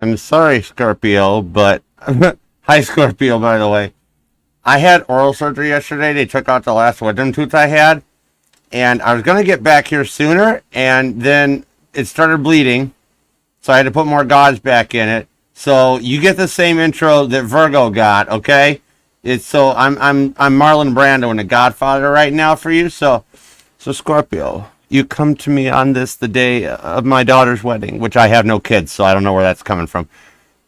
I'm sorry, Scorpio, but hi, Scorpio, by the way. I had oral surgery yesterday. They took out the last wisdom tooth I had, and I was gonna get back here sooner, and then it started bleeding, so I had to put more gauze back in it. So you get the same intro that Virgo got, okay? It's so I'm Marlon Brando in The Godfather right now for you. So Scorpio, you come to me on this the day of my daughter's wedding, which I have no kids, so I don't know where that's coming from.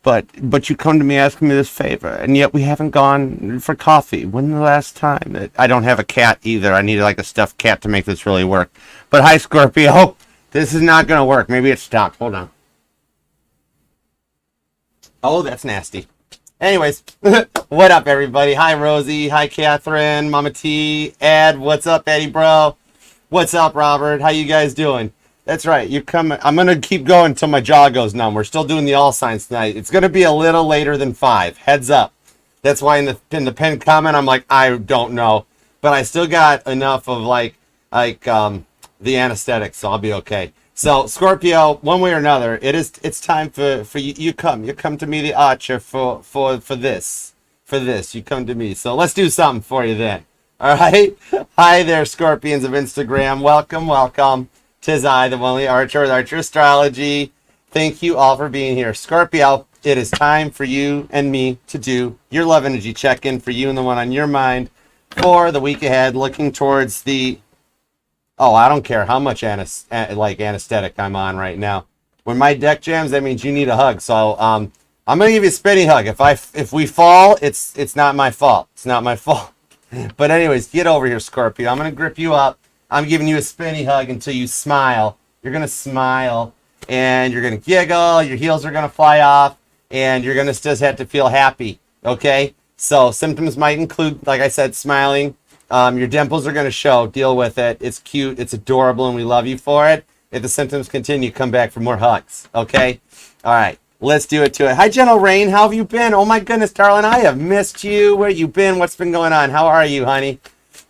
But you come to me asking me this favor, and yet we haven't gone for coffee. When the last time? I don't have a cat either. I need like a stuffed cat to make this really work. But hi, Scorpio. This is not gonna work. Maybe it's stopped. Hold on. Oh, that's nasty. Anyways, what up, everybody? Hi, Rosie. Hi, Catherine. Mama T. Ed. What's up, Eddie, bro? What's up, Robert? How you guys doing? That's right. You come. I'm gonna keep going until my jaw goes numb. We're still doing the all signs tonight. It's gonna be a little later than 5. Heads up. That's why in the pinned comment I'm like I don't know, but I still got enough of the anesthetic, so I'll be okay. So Scorpio, one way or another, it's time for you. You come to me, the Archer, for this. You come to me. So let's do something for you then. All right. Hi there, Scorpions of Instagram. Welcome. 'Tis I, the only Archer with Archer Astrology. Thank you all for being here. Scorpio, it is time for you and me to do your love energy check-in for you and the one on your mind for the week ahead, looking towards the... Oh, I don't care how much anesthetic I'm on right now. When my deck jams, that means you need a hug. So I'm gonna give you a spinny hug. If we fall, it's not my fault. It's not my fault. But anyways, get over here, Scorpio. I'm gonna grip you up. I'm giving you a spinny hug until you smile. You're gonna smile and you're gonna giggle. Your heels are gonna fly off, and you're gonna just have to feel happy. Okay? So symptoms might include, like I said, smiling. Your dimples are going to show. Deal with it. It's cute. It's adorable, and we love you for it. If the symptoms continue, come back for more hugs. Okay? All right. Let's do it to it. Hi, Gentle Rain. How have you been? Oh, my goodness, darling. I have missed you. Where you been? What's been going on? How are you, honey?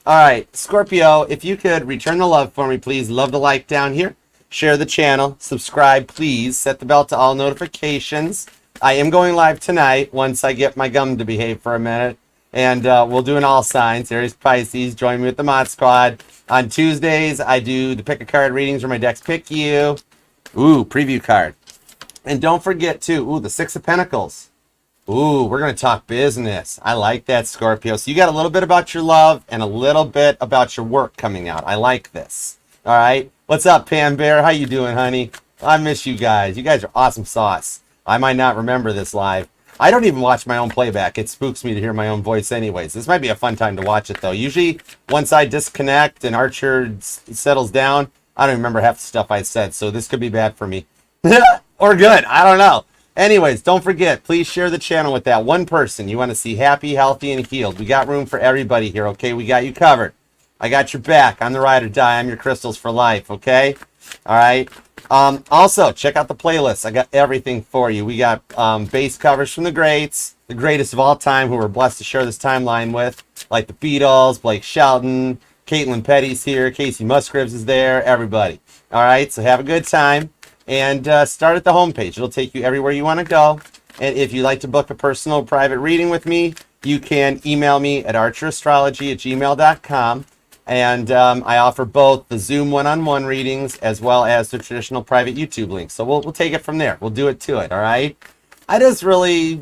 All right. Scorpio, if you could return the love for me, please. Love the like down here. Share the channel. Subscribe, please. Set the bell to all notifications. I am going live tonight once I get my gum to behave for a minute. And we'll do an all signs. Aries, Pisces. Join me with the Mod Squad. On Tuesdays, I do the pick a card readings where my decks pick you. Ooh, preview card. And don't forget, too, the Six of Pentacles. Ooh, we're going to talk business. I like that, Scorpio. So you got a little bit about your love and a little bit about your work coming out. I like this. All right. What's up, Pam Bear? How you doing, honey? I miss you guys. You guys are awesome sauce. I might not remember this live. I don't even watch my own playback. It spooks me to hear my own voice anyways. This might be a fun time to watch it, though. Usually, once I disconnect and Archer settles down, I don't remember half the stuff I said, so this could be bad for me. Or good. I don't know. Anyways, don't forget, please share the channel with that one person you want to see happy, healthy, and healed. We got room for everybody here, okay? We got you covered. I got your back. I'm the ride or die. I'm your crystals for life, okay? All right. Also, check out the playlist. I got everything for you. We got bass covers from the greats, the greatest of all time, who we're blessed to share this timeline with, like the Beatles, Blake Shelton, Caitlin Petty's here, Casey Musgraves is there, everybody. All right, so have a good time, and start at the homepage. It'll take you everywhere you want to go. And if you'd like to book a personal private reading with me, you can email me at archerastrology@gmail.com. And I offer both the Zoom one-on-one readings as well as the traditional private YouTube links. So we'll take it from there. We'll do it to it, all right? I just really,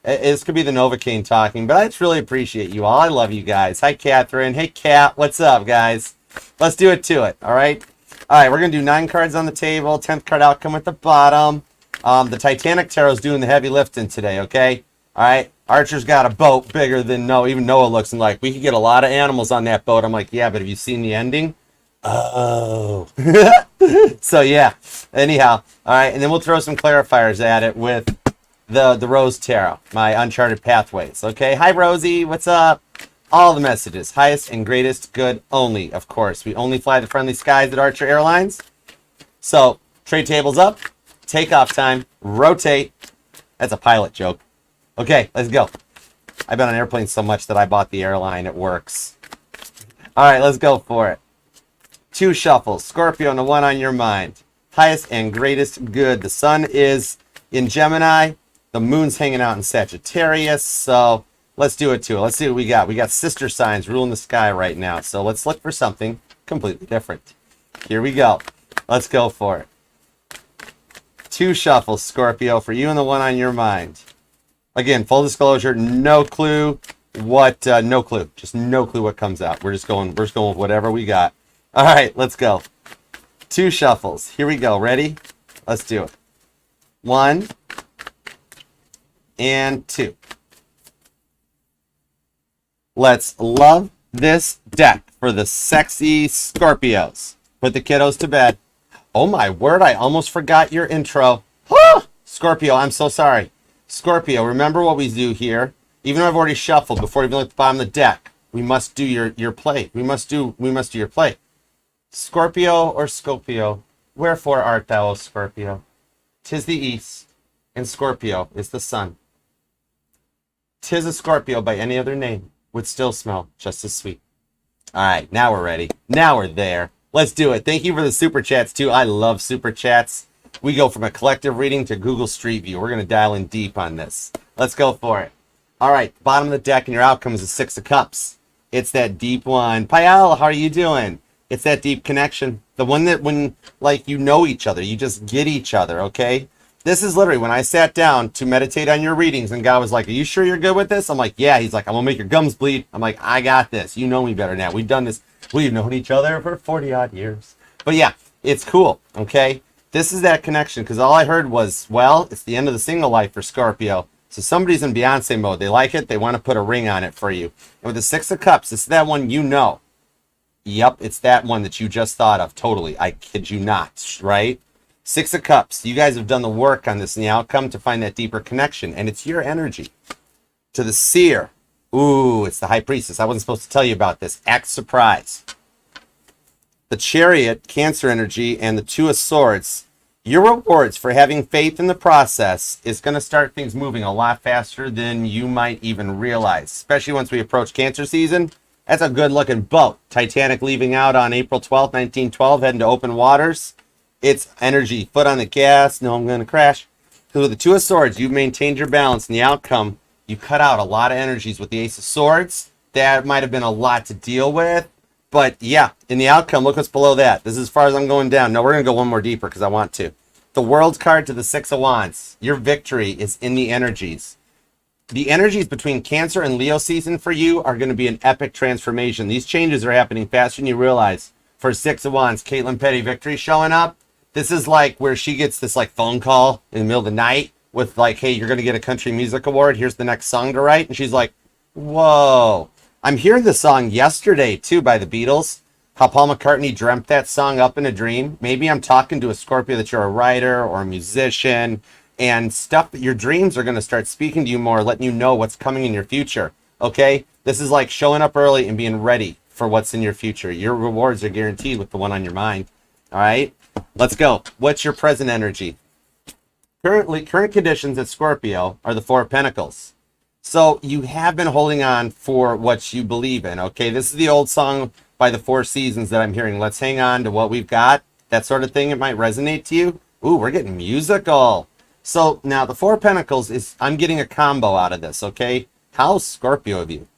this could be the Novocaine talking, but I just really appreciate you all. I love you guys. Hi, Catherine. Hey, Kat. What's up, guys? Let's do it to it, all right? All right, we're going to do 9 cards on the table, 10th card outcome at the bottom. The Titanic Tarot's doing the heavy lifting today, okay? All right, Archer's got a boat bigger than Noah. Even Noah looks and like, we could get a lot of animals on that boat. I'm like, yeah, but have you seen the ending? Oh. So, yeah. Anyhow, all right, and then we'll throw some clarifiers at it with the Rose Tarot, my Uncharted Pathways, okay? Hi, Rosie. What's up? All the messages. Highest and greatest good only, of course. We only fly the friendly skies at Archer Airlines. So, tray tables up. Takeoff time. Rotate. That's a pilot joke. Okay, let's go. I've been on airplanes so much that I bought the airline. It works. All right, let's go for it. 2 shuffles. Scorpio and the one on your mind. Highest and greatest good. The sun is in Gemini. The moon's hanging out in Sagittarius. So let's do it too. Let's see what we got. We got sister signs ruling the sky right now. So let's look for something completely different. Here we go. Let's go for it. 2 shuffles, Scorpio, for you and the one on your mind. Again, full disclosure, no clue what, no clue. Just no clue what comes out. We're just going with whatever we got. All right, let's go. 2 shuffles. Here we go. Ready? Let's do it. 1 and 2. Let's love this deck for the sexy Scorpios. Put the kiddos to bed. Oh my word, I almost forgot your intro. Scorpio, I'm so sorry. Scorpio, remember what we do here. Even though I've already shuffled before you even look at the bottom of the deck, we must do your play. We must do your play. Scorpio or Scorpio, wherefore art thou, O Scorpio? 'Tis the east, and Scorpio is the sun. 'Tis a Scorpio by any other name would still smell just as sweet. All right, now we're ready. Now we're there. Let's do it. Thank you for the super chats, too. I love super chats. We go from a collective reading to Google Street View. We're going to dial in deep on this. Let's go for it. All right, bottom of the deck and your outcome is a 6 of Cups. It's that deep one. Payal, how are you doing? It's that deep connection. The one that when, like, you know each other. You just get each other, okay? This is literally when I sat down to meditate on your readings and God was like, are you sure you're good with this? I'm like, yeah. He's like, I'm going to make your gums bleed. I'm like, I got this. You know me better now. We've done this. We've known each other for 40 odd years. But yeah, it's cool, okay? This is that connection because all I heard was, well, it's the end of the single life for Scorpio. So somebody's in Beyonce mode. They like it. They want to put a ring on it for you. And with the 6 of Cups, this is that one you know. Yep, it's that one that you just thought of. Totally. I kid you not, right? 6 of Cups. You guys have done the work on this in the outcome to find that deeper connection. And it's your energy. To the Seer. Ooh, it's the High Priestess. I wasn't supposed to tell you about this. Act surprise. The Chariot, Cancer energy, and the 2 of Swords. Your rewards for having faith in the process is going to start things moving a lot faster than you might even realize. Especially once we approach Cancer season. That's a good looking boat. Titanic leaving out on April 12th, 1912, heading to open waters. It's energy. Foot on the gas. No, I'm going to crash. So with the 2 of Swords, you've maintained your balance. In the outcome, you cut out a lot of energies with the Ace of Swords. That might have been a lot to deal with. But yeah, in the outcome, look what's below that. This is as far as I'm going down. No, we're going to go one more deeper because I want to. The World's card to the 6 of Wands. Your victory is in the energies. The energies between Cancer and Leo season for you are going to be an epic transformation. These changes are happening faster than you realize. For 6 of Wands, Caitlin Petty victory showing up. This is like where she gets this like phone call in the middle of the night with like, hey, you're going to get a country music award. Here's the next song to write. And she's like, whoa. I'm hearing the song yesterday too by the Beatles. How Paul McCartney dreamt that song up in a dream. Maybe I'm talking to a Scorpio that you're a writer or a musician and stuff that your dreams are going to start speaking to you more, letting you know what's coming in your future. Okay? This is like showing up early and being ready for what's in your future. Your rewards are guaranteed with the one on your mind. All right? Let's go. What's your present energy? Current conditions at Scorpio are the 4 of Pentacles. So you have been holding on for what you believe in, okay? This is the old song by the 4 Seasons that I'm hearing. Let's hang on to what we've got. That sort of thing. It might resonate to you. Ooh, we're getting musical. So now the 4 of Pentacles is, I'm getting a combo out of this, okay? How Scorpio of you?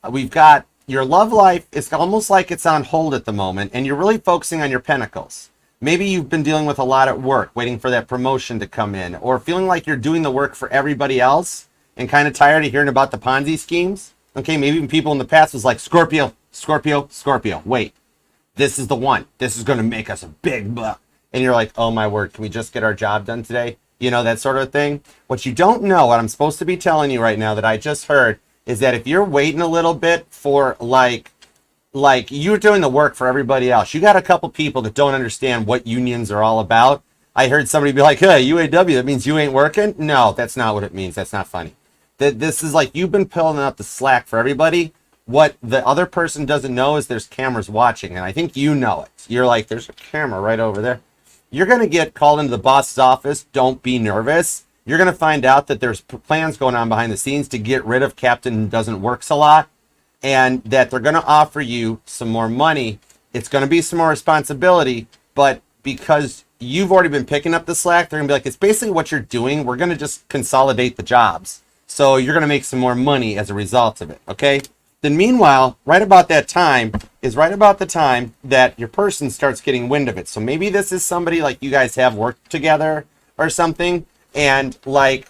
We've got your love life. It's almost like it's on hold at the moment, and you're really focusing on your Pentacles. Maybe you've been dealing with a lot at work, waiting for that promotion to come in, or feeling like you're doing the work for everybody else and kind of tired of hearing about the Ponzi schemes. Okay, maybe even people in the past was like, Scorpio, Scorpio, Scorpio. Wait, this is the one. This is going to make us a big buck. And you're like, oh my word, can we just get our job done today? You know, that sort of thing. What you don't know, what I'm supposed to be telling you right now that I just heard, is that if you're waiting a little bit for like you're doing the work for everybody else, you got a couple people that don't understand what unions are all about. I heard somebody be like, hey, UAW, that means you ain't working? No, that's not what it means. That's not funny. This is like you've been pulling up the slack for everybody. What the other person doesn't know is there's cameras watching, and I think you know it. You're like, there's a camera right over there. You're going to get called into the boss's office. Don't be nervous. You're going to find out that there's plans going on behind the scenes to get rid of Captain Doesn't Works a lot, and that they're going to offer you some more money. It's going to be some more responsibility, but because you've already been picking up the slack, they're going to be like, it's basically what you're doing. We're going to just consolidate the jobs. So you're going to make some more money as a result of it, okay? Then meanwhile, right about that time is right about the time that your person starts getting wind of it. So maybe this is somebody like you guys have worked together or something, and like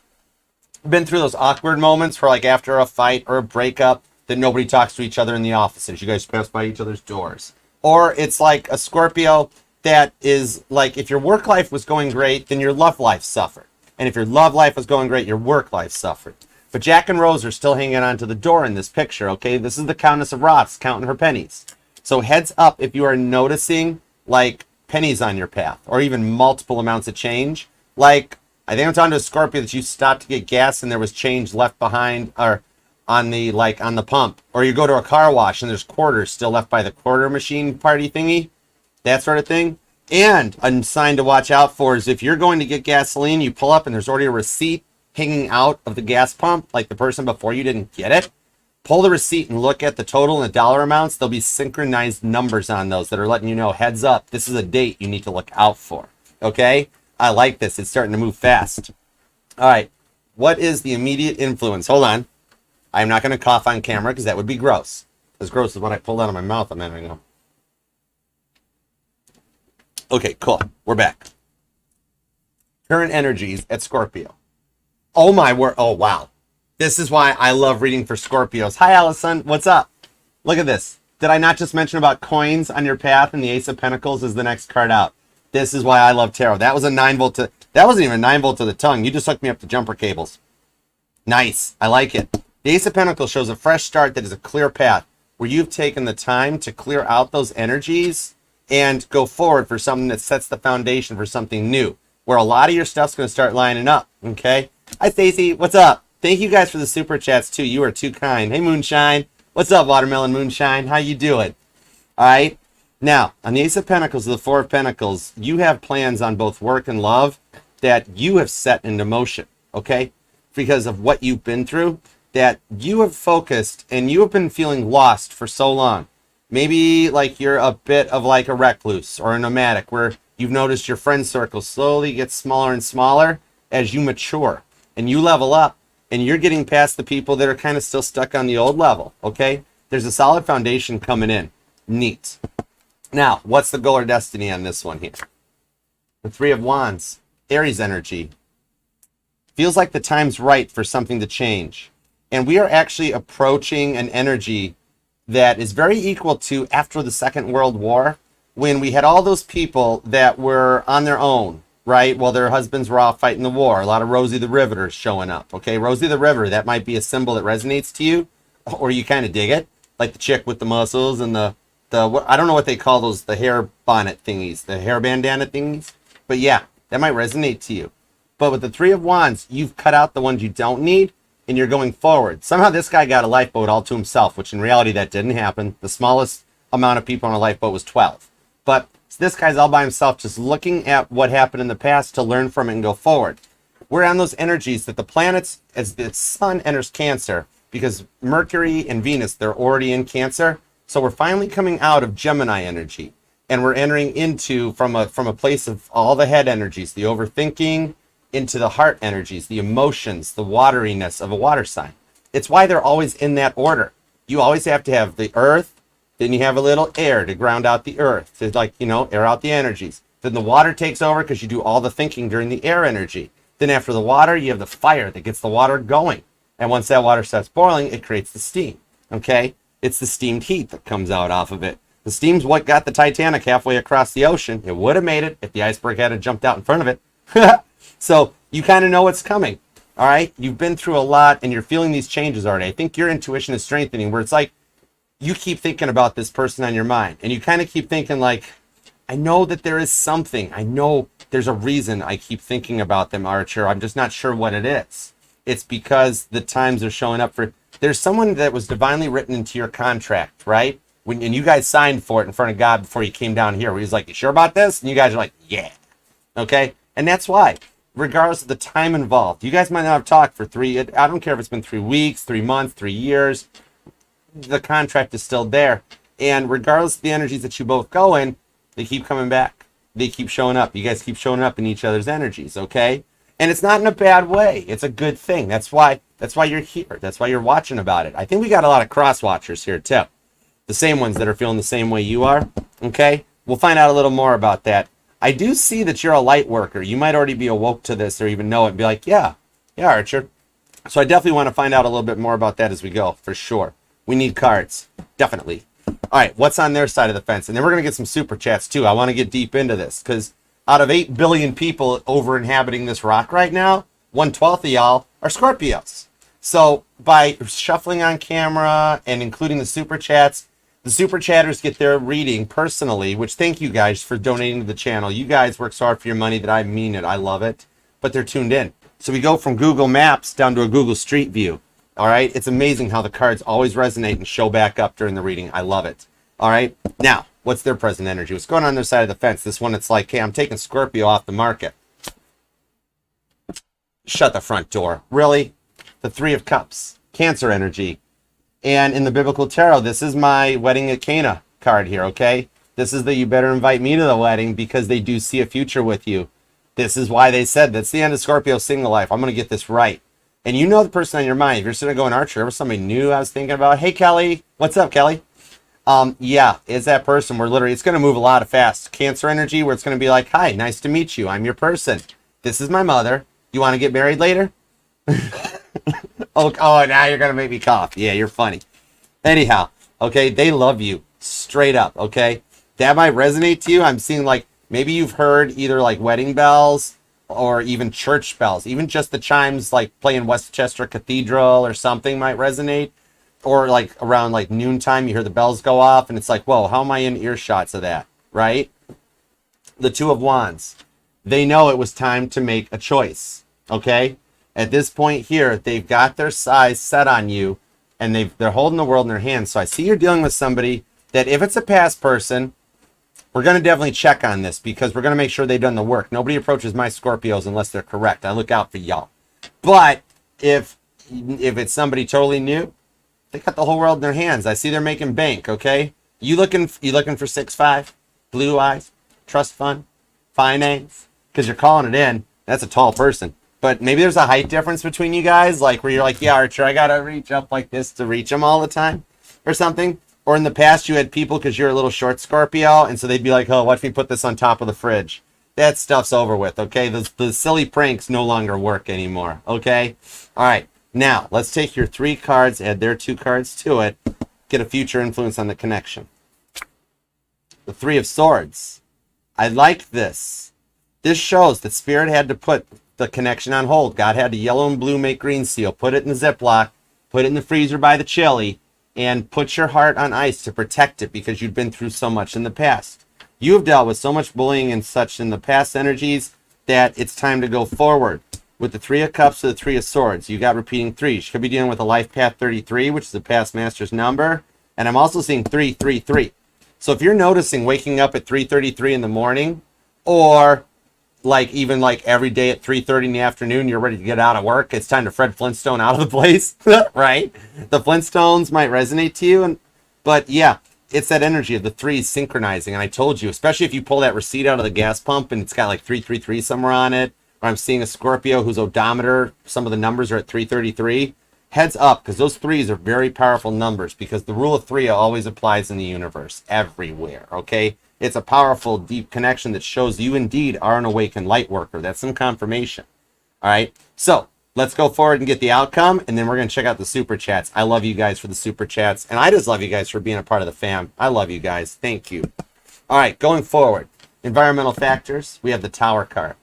been through those awkward moments where like after a fight or a breakup that nobody talks to each other in the offices. You guys pass by each other's doors. Or it's like a Scorpio that is like, if your work life was going great, then your love life suffered. And if your love life was going great, your work life suffered. But Jack and Rose are still hanging on to the door in this picture, okay? This is the Countess of Roths counting her pennies. So heads up if you are noticing like pennies on your path or even multiple amounts of change. Like, I think I'm talking to a Scorpio that you stopped to get gas and there was change left behind or on the on the pump. Or you go to a car wash and there's quarters still left by the quarter machine party thingy. That sort of thing. And a sign to watch out for is if you're going to get gasoline, you pull up and there's already a receipt hanging out of the gas pump, like the person before you didn't get it. Pull the receipt and look at the total and the dollar amounts. There'll be synchronized numbers on those that are letting you know, heads up, this is a date you need to look out for. Okay? I like this. It's starting to move fast. All right. What is the immediate influence? Hold on. I'm not going to cough on camera because that would be gross. As gross as what I pulled out of my mouth a minute ago. Okay, cool. We're back. Current energies at Scorpio. Oh my word. Oh, wow. This is why I love reading for Scorpios. Hi, Allison. What's up? Look at this. Did I not just mention about coins on your path and the Ace of Pentacles is the next card out? This is why I love tarot. That was a 9-volt to... That wasn't even a 9-volt to the tongue. You just hooked me up to jumper cables. Nice. I like it. The Ace of Pentacles shows a fresh start that is a clear path where you've taken the time to clear out those energies and go forward for something that sets the foundation for something new, where a lot of your stuff's going to start lining up, okay? Hi, Stacy. What's up? Thank you guys for the super chats, too. You are too kind. Hey, Moonshine. What's up, Watermelon Moonshine? How you doing? All right. Now, on the Ace of Pentacles, the Four of Pentacles, you have plans on both work and love that you have set into motion, okay? Because of what you've been through, that you have focused and you have been feeling lost for so long. Maybe like you're a bit of like a recluse or a nomadic where you've noticed your friend circle slowly gets smaller and smaller as you mature and you level up and you're getting past the people that are kind of still stuck on the old level, okay? There's a solid foundation coming in. Neat. Now, what's the goal or destiny on this one here? The Three of Wands, Aries energy. Feels like the time's right for something to change. And we are actually approaching an energy that is very equal to after the Second World War, when we had all those people that were on their own, right? While their husbands were off fighting the war. A lot of Rosie the Riveter showing up, okay? Rosie the Riveter, that might be a symbol that resonates to you, or you kind of dig it. Like the chick with the muscles and the I don't know what they call those, the hair bonnet thingies, the hair bandana thingies. But yeah, that might resonate to you. But with the Three of Wands, you've cut out the ones you don't need, and you're going forward. Somehow this guy got a lifeboat all to himself, which in reality that didn't happen. The smallest amount of people on a lifeboat was 12. But this guy's all by himself, just looking at what happened in the past to learn from it and go forward. We're on those energies that the planets, as the sun enters Cancer, because Mercury and Venus, they're already in Cancer. So we're finally coming out of Gemini energy. And we're entering into, from a place of all the head energies, the overthinking, into the heart energies, the emotions, the wateriness of a water sign. It's why they're always in that order. You always have to have the earth, then you have a little air to ground out the earth, to like, you know, air out the energies. Then the water takes over because you do all the thinking during the air energy. Then after the water, you have the fire that gets the water going. And once that water starts boiling, it creates the steam, okay? It's the steamed heat that comes out off of it. The steam's what got the Titanic halfway across the ocean. It would have made it if the iceberg hadn't jumped out in front of it. So you kind of know what's coming, all right? You've been through a lot, and you're feeling these changes already. I think your intuition is strengthening, where it's like you keep thinking about this person on your mind, and you kind of keep thinking like, I know that there is something. I know there's a reason I keep thinking about them, Archer. I'm just not sure what it is. It's because the times are showing up for... There's someone that was divinely written into your contract, right? And you guys signed for it in front of God before you came down here, where he's like, you sure about this? And you guys are like, yeah. Okay? And that's why, regardless of the time involved, you guys might not have talked for I don't care if it's been 3 weeks, 3 months, 3 years, the contract is still there. And regardless of the energies that you both go in, they keep coming back. they keep showing up. You guys keep showing up in each other's energies, okay? And it's not in a bad way. It's a good thing. That's why you're here. That's why you're watching about it. I think we got a lot of cross watchers here too. The same ones that are feeling the same way you are, okay? We'll find out a little more about that. I do see that you're a light worker. You might already be awoke to this or even know it and be like, yeah, Archer. So I definitely want to find out a little bit more about that as we go, for sure. We need cards, definitely. All right, what's on their side of the fence? And then we're going to get some super chats too. I want to get deep into this because out of 8 billion people over inhabiting this rock right now, 1/12 of y'all are Scorpios. So by shuffling on camera and including the super chats, the super chatters get their reading personally, which thank you guys for donating to the channel. You guys work so hard for your money that I mean it. I love it. But they're tuned in. So we go from Google Maps down to a Google Street View. All right. It's amazing how the cards always resonate and show back up during the reading. I love it. All right. Now, what's their present energy? What's going on their side of the fence? This one, it's like, hey, I'm taking Scorpio off the market. Shut the front door. Really? The Three of Cups. Cancer energy. And in the Biblical Tarot, this is my wedding at Cana card here, okay? This is the you better invite me to the wedding because they do see a future with you. This is why they said that's the end of Scorpio's single life. I'm going to get this right. And you know the person on your mind. If you're sitting there going, Archer, there was somebody new I was thinking about. Hey, Kelly. What's up, Kelly? Yeah, it's that person. We're literally, it's going to move a lot of fast. Cancer energy where it's going to be like, hi, nice to meet you. I'm your person. This is my mother. You want to get married later? Oh, now you're going to make me cough. Yeah, you're funny. Anyhow, okay, they love you straight up, okay? That might resonate to you. I'm seeing like maybe you've heard either like wedding bells or even church bells. Even just the chimes like playing Westchester Cathedral or something might resonate. Or like around like noontime, you hear the bells go off and it's like, whoa, how am I in earshots of that, right? The Two of Wands. They know it was time to make a choice, okay? At this point here, they've got their size set on you and they're holding the world in their hands. So I see you're dealing with somebody that if it's a past person, we're going to definitely check on this because we're going to make sure they've done the work. Nobody approaches my Scorpios unless they're correct. I look out for y'all. But if it's somebody totally new, they got the whole world in their hands. I see they're making bank, okay? You looking for 6'5", blue eyes, trust fund, finance? Because you're calling it in. That's a tall person. But maybe there's a height difference between you guys, like where you're like, yeah, Archer, I got to reach up like this to reach them all the time or something. Or in the past, you had people because you're a little short Scorpio, and so they'd be like, oh, what if we put this on top of the fridge? That stuff's over with, okay? The silly pranks no longer work anymore, okay? All right, now let's take your 3 cards, add their 2 cards to it, get a future influence on the connection. The 3 of Swords. I like this. This shows that Spirit had to put the connection on hold. God had to yellow and blue make green seal, put it in the Ziploc, put it in the freezer by the chili, and put your heart on ice to protect it because you've been through so much in the past. You have dealt with so much bullying and such in the past energies that it's time to go forward. With the 3 of Cups to the 3 of Swords, you got repeating 3s. You could be dealing with a life path 33, which is the past master's number. And I'm also seeing 333. So if you're noticing waking up at 3:33 in the morning, or like even like every day at 3:30 in the afternoon, you're ready to get out of work, it's time to Fred Flintstone out of the place, right? The Flintstones might resonate to you, but yeah, it's that energy of the 3s synchronizing. And I told you, especially if you pull that receipt out of the gas pump and it's got like 333 somewhere on it, or I'm seeing a Scorpio whose odometer, some of the numbers are at 333, heads up, because those 3s are very powerful numbers, because the rule of 3 always applies in the universe, everywhere, okay? It's a powerful, deep connection that shows you indeed are an awakened light worker. That's some confirmation, all right? So let's go forward and get the outcome, and then we're going to check out the super chats. I love you guys for the super chats, and I just love you guys for being a part of the fam. I love you guys. Thank you. All right, going forward, environmental factors, we have the Tower card.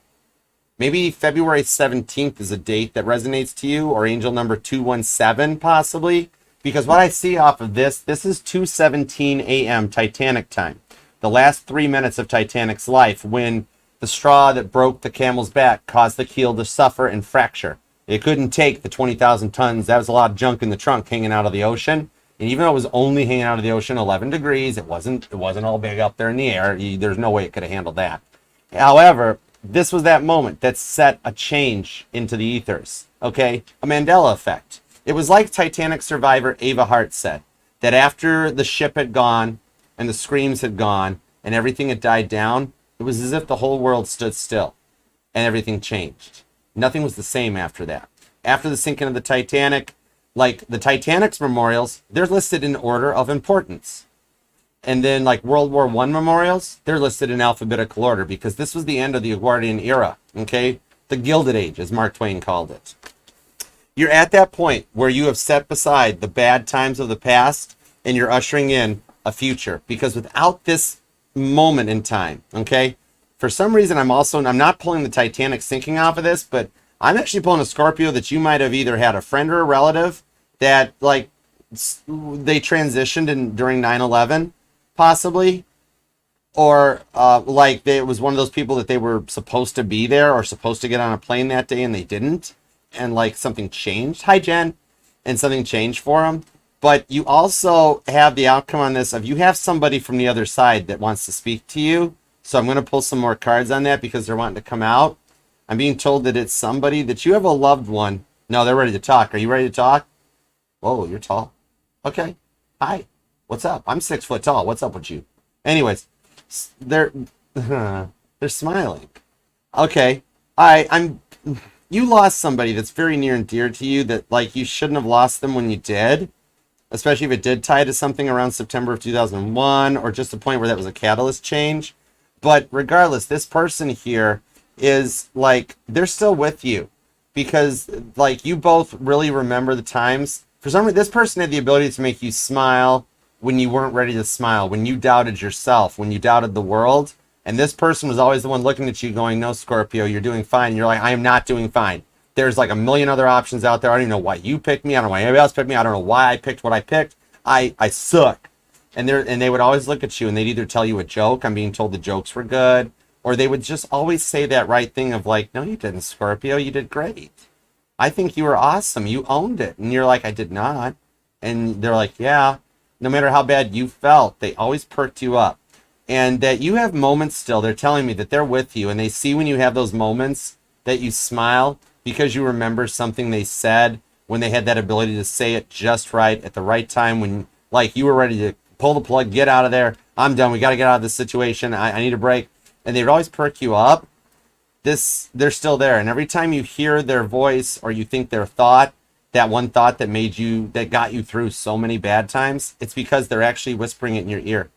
Maybe February 17th is a date that resonates to you, or angel number 217 possibly, because what I see off of this is 2:17 a.m. Titanic time. The last 3 minutes of Titanic's life, when the straw that broke the camel's back caused the keel to suffer and fracture. It couldn't take the 20,000 tons. That was a lot of junk in the trunk hanging out of the ocean. And even though it was only hanging out of the ocean 11 degrees, it wasn't all big up there in the air. There's no way it could have handled that. However, this was that moment that set a change into the ethers, okay? A Mandela effect. It was like Titanic survivor Ava Hart said, that after the ship had gone and the screams had gone and everything had died down, It was as if the whole world stood still and everything changed. Nothing was the same after that. After the sinking of the Titanic, like the Titanic's memorials, they're listed in order of importance. And then like World War I memorials, they're listed in alphabetical order because this was the end of the Edwardian era, okay? The Gilded Age, as Mark Twain called it. You're at that point where you have set beside the bad times of the past and you're ushering in a future. Because without this moment in time, okay? For some reason, I'm not pulling the Titanic sinking off of this, but I'm actually pulling a Scorpio that you might have either had a friend or a relative that like they transitioned during 9/11. Possibly, or like it was one of those people that they were supposed to be there or supposed to get on a plane that day and they didn't, and like something changed. Hi, Jen. And something changed for them. But you also have the outcome on this of you have somebody from the other side that wants to speak to you. So I'm going to pull some more cards on that because they're wanting to come out. I'm being told that it's somebody that you have a loved one. No, they're ready to talk. Are you ready to talk? Whoa, you're tall. Okay. Hi. What's up? I'm 6 foot tall. What's up with you? Anyways, they're smiling. Okay. You lost somebody that's very near and dear to you that like you shouldn't have lost them when you did, especially if it did tie to something around September of 2001 or just a point where that was a catalyst change. But regardless, this person here is like they're still with you because like you both really remember the times. For some reason, this person had the ability to make you smile when you weren't ready to smile, when you doubted yourself, when you doubted the world. And this person was always the one looking at you going, no, Scorpio, you're doing fine. And you're like, I am not doing fine. There's like a million other options out there. I don't even know why you picked me. I don't know why anybody else picked me. I don't know why I picked what I picked. I suck. And they would always look at you and they'd either tell you a joke. I'm being told the jokes were good. Or they would just always say that right thing of like, no, you didn't, Scorpio. You did great. I think you were awesome. You owned it. And you're like, I did not. And they're like, yeah. No matter how bad you felt, they always perked you up. And that you have moments still, they're telling me that they're with you and they see when you have those moments that you smile because you remember something they said when they had that ability to say it just right at the right time when like you were ready to pull the plug, get out of there. I'm done. We got to get out of this situation. I need a break. And they would always perk you up. They're still there. And every time you hear their voice or you think their thought, that one thought that got you through so many bad times, it's because they're actually whispering it in your ear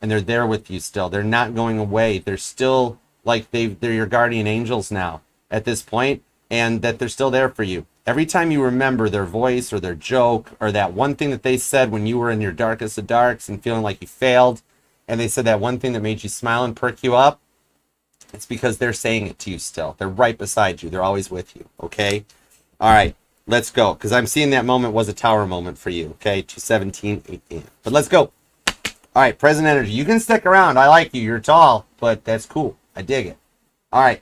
and they're there with you still. They're not going away. They're still like they're your guardian angels now at this point, and that they're still there for you. Every time you remember their voice or their joke or that one thing that they said when you were in your darkest of darks and feeling like you failed, and they said that one thing that made you smile and perk you up, it's because they're saying it to you still. They're right beside you. They're always with you. Okay? All right. Let's go, because I'm seeing that moment was a tower moment for you, okay? 217, 18. But let's go. All right, present energy. You can stick around. I like you. You're tall, but that's cool. I dig it. All right.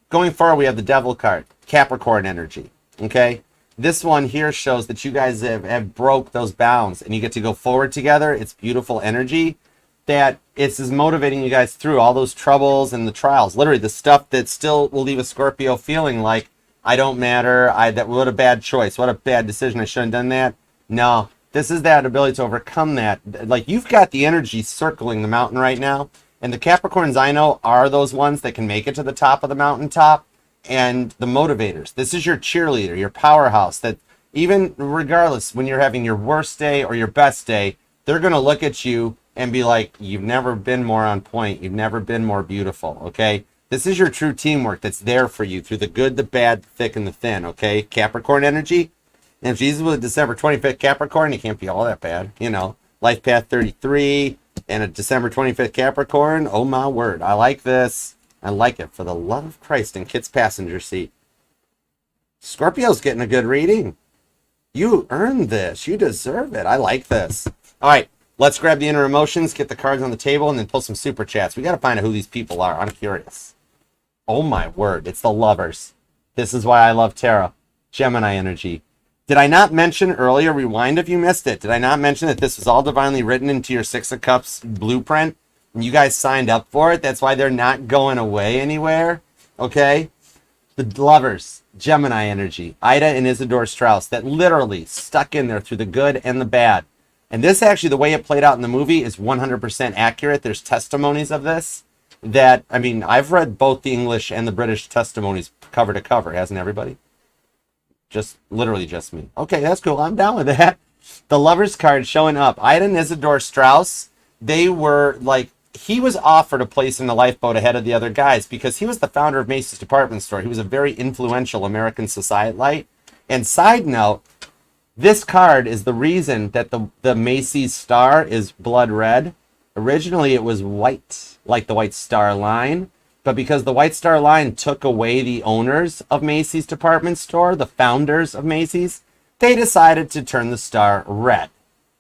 Going forward, we have the Devil card, Capricorn energy, okay? This one here shows that you guys have broke those bounds, and you get to go forward together. It's beautiful energy that it's motivating you guys through all those troubles and the trials. Literally, the stuff that still will leave a Scorpio feeling like, I don't matter. What a bad choice. What a bad decision. I shouldn't have done that. No, this is that ability to overcome that. Like you've got the energy circling the mountain right now. And the Capricorns I know are those ones that can make it to the top of the mountaintop and the motivators. This is your cheerleader, your powerhouse that even regardless when you're having your worst day or your best day, they're going to look at you and be like, you've never been more on point. You've never been more beautiful. Okay. This is your true teamwork that's there for you through the good, the bad, the thick, and the thin, okay? Capricorn energy. And if Jesus was a December 25th Capricorn, he can't be all that bad, you know. Life Path 33 and a December 25th Capricorn. Oh, my word. I like this. I like it. For the love of Christ in Kit's passenger seat. Scorpio's getting a good reading. You earned this. You deserve it. I like this. All right. Let's grab the inner emotions, get the cards on the table, and then pull some super chats. We got to find out who these people are. I'm curious. Oh my word, it's the Lovers. This is why I love tarot. Gemini energy. Did I not mention earlier, rewind if you missed it, did I not mention that this was all divinely written into your Six of Cups blueprint? And you guys signed up for it? That's why they're not going away anywhere. Okay? The Lovers. Gemini energy. Ida and Isidore Strauss that literally stuck in there through the good and the bad. And this actually, the way it played out in the movie is 100% accurate. There's testimonies of this. that, I mean, I've read both the English and the British testimonies cover to cover, hasn't everybody? Just literally just me. Okay, that's cool. I'm down with that. The Lovers card showing up. Ida and Isidore Strauss, they were like, he was offered a place in the lifeboat ahead of the other guys because he was the founder of Macy's department store. He was a very influential American socialite. And side note, this card is the reason that the Macy's star is blood red. Originally, it was white, like the White Star Line. But because the White Star Line took away the owners of Macy's department store, the founders of Macy's, they decided to turn the star red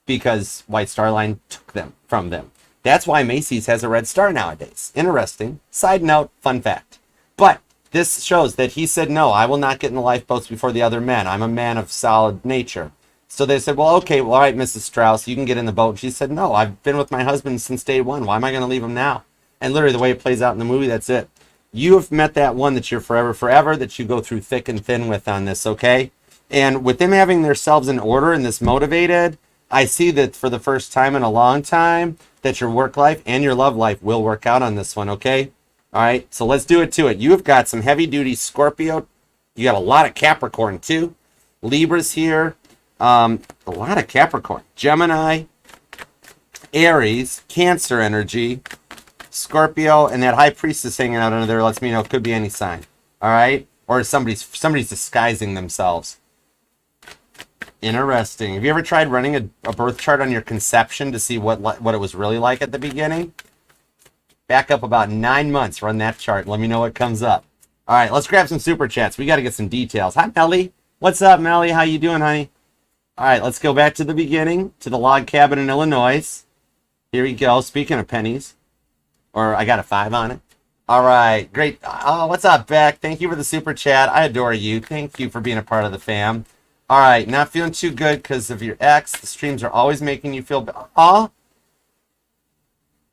because White Star Line took them from them. That's why Macy's has a red star nowadays. Interesting. Side note, fun fact. But this shows that he said, no, I will not get in the lifeboats before the other men. I'm a man of solid nature. So they said, well, okay, well, all right, Mrs. Strauss, you can get in the boat. And she said, no, I've been with my husband since day one. Why am I going to leave him now? And literally the way it plays out in the movie, that's it. You have met that one that you're forever, that you go through thick and thin with on this, okay? And with them having themselves in order and this motivated, I see that for the first time in a long time, that your work life and your love life will work out on this one, okay? All right, so let's do it to it. You have got some heavy-duty Scorpio. You got a lot of Capricorn, too. Libra's here. A lot of Capricorn. Gemini, Aries, Cancer energy, Scorpio, and that High Priestess hanging out under there lets me know it could be any sign. All right? Or somebody's disguising themselves. Interesting. Have you ever tried running a birth chart on your conception to see what it was really like at the beginning? Back up about 9 months, run that chart. Let me know what comes up. All right, let's grab some super chats. We got to get some details. Hi, Melly. What's up, Melly? How you doing, honey? All right, let's go back to the beginning, to the log cabin in Illinois. Here we go. Speaking of pennies, or I got a 5 on it. All right, great. Oh, what's up, Beck? Thank you for the super chat. I adore you. Thank you for being a part of the fam. All right, not feeling too good because of your ex. The streams are always making you feel... Aw.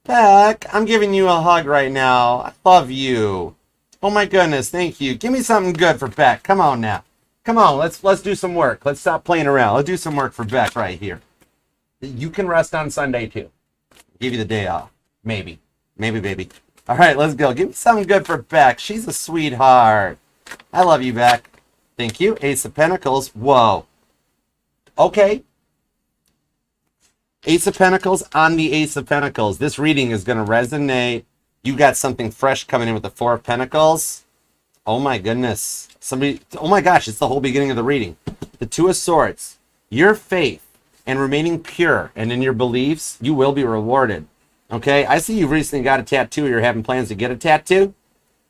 Beck, I'm giving you a hug right now. I love you. Oh my goodness, thank you. Give me something good for Beck. Come on now. Come on, let's do some work. Let's stop playing around. Let's do some work for Beck right here. You can rest on Sunday too. Give you the day off. Maybe. Maybe, baby. All right, let's go. Give me something good for Beck. She's a sweetheart. I love you, Beck. Thank you. Ace of Pentacles. Whoa. Okay. Ace of Pentacles on the Ace of Pentacles. This reading is going to resonate. You got something fresh coming in with the Four of Pentacles. Oh my goodness. Oh my gosh, it's the whole beginning of the reading. The Two of Swords. Your faith and remaining pure and in your beliefs, you will be rewarded. Okay? I see you recently got a tattoo or you're having plans to get a tattoo.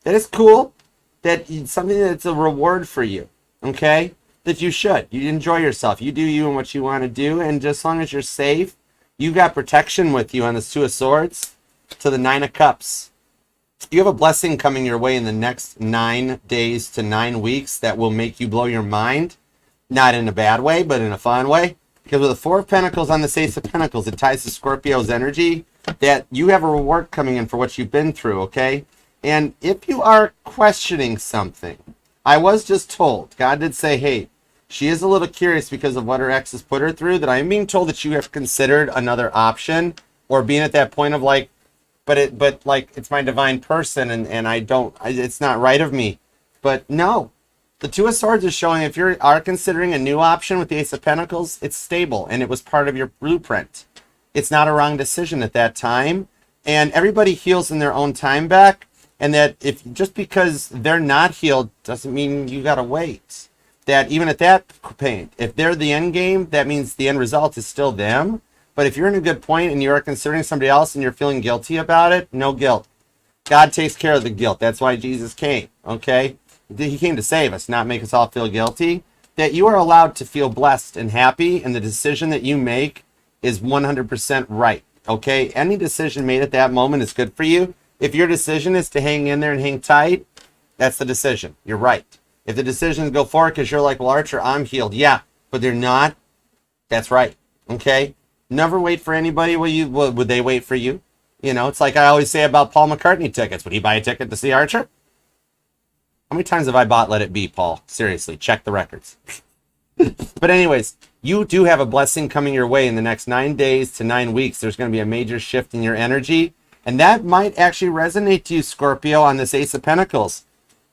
That is cool. That it's something that's a reward for you. Okay? That you should. You enjoy yourself. You do you and what you want to do. And just as long as you're safe, you got protection with you on the Two of Swords to the Nine of Cups. You have a blessing coming your way in the next 9 days to 9 weeks that will make you blow your mind. Not in a bad way, but in a fun way. Because with the Four of Pentacles on the Ace of Pentacles, it ties to Scorpio's energy that you have a reward coming in for what you've been through, okay? And if you are questioning something, I was just told, God did say, hey, she is a little curious because of what her ex has put her through, that I am being told that you have considered another option or being at that point of like, but like it's my divine person and it's not right of me. But no, the Two of Swords is showing if you are considering a new option with the Ace of Pentacles, it's stable and it was part of your blueprint. It's not a wrong decision at that time. And everybody heals in their own time back. And that if just because they're not healed doesn't mean you got to wait. That even at that point, if they're the end game, that means the end result is still them. But if you're in a good point and you're considering somebody else and you're feeling guilty about it, no guilt. God takes care of the guilt. That's why Jesus came, okay? He came to save us, not make us all feel guilty. That you are allowed to feel blessed and happy, and the decision that you make is 100% right, okay? Any decision made at that moment is good for you. If your decision is to hang in there and hang tight, that's the decision. You're right. If the decision is go forward because you're like, well, Archer, I'm healed. Yeah, but they're not. That's right. Okay? Never wait for anybody. Would they wait for you? You know, it's like I always say about Paul McCartney tickets. Would he buy a ticket to see Archer? How many times have I bought Let It Be, Paul? Seriously, check the records. But anyways, you do have a blessing coming your way in the next 9 days to 9 weeks. There's going to be a major shift in your energy. And that might actually resonate to you, Scorpio, on this Ace of Pentacles.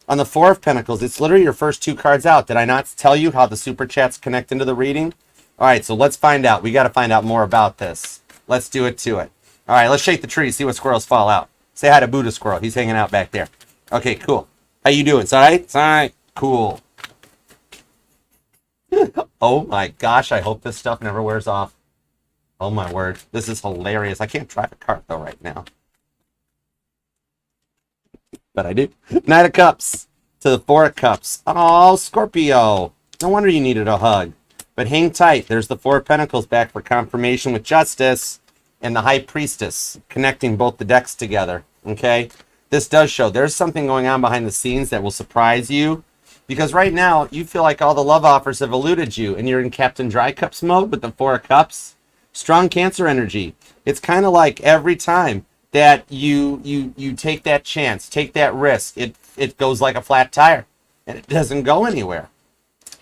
On the Four of Pentacles, it's literally your first two cards out. Did I not tell you how the super chats connect into the reading? All right, so let's find out. We got to find out more about this. Let's do it to it. All right, let's shake the tree, see what squirrels fall out. Say hi to Buddha Squirrel. He's hanging out back there. Okay, cool. How you doing? It's all right? It's all right. Cool. Oh my gosh, I hope this stuff never wears off. Oh my word. This is hilarious. I can't drive a cart though right now. But I do. Knight of Cups to the Four of Cups. Oh, Scorpio. No wonder you needed a hug. But hang tight. There's the Four of Pentacles back for confirmation with Justice and the High Priestess connecting both the decks together. Okay? This does show there's something going on behind the scenes that will surprise you. Because right now, you feel like all the love offers have eluded you and you're in Captain Dry Cups mode with the Four of Cups. Strong Cancer energy. It's kind of like every time that you take that chance, take that risk, it goes like a flat tire and it doesn't go anywhere.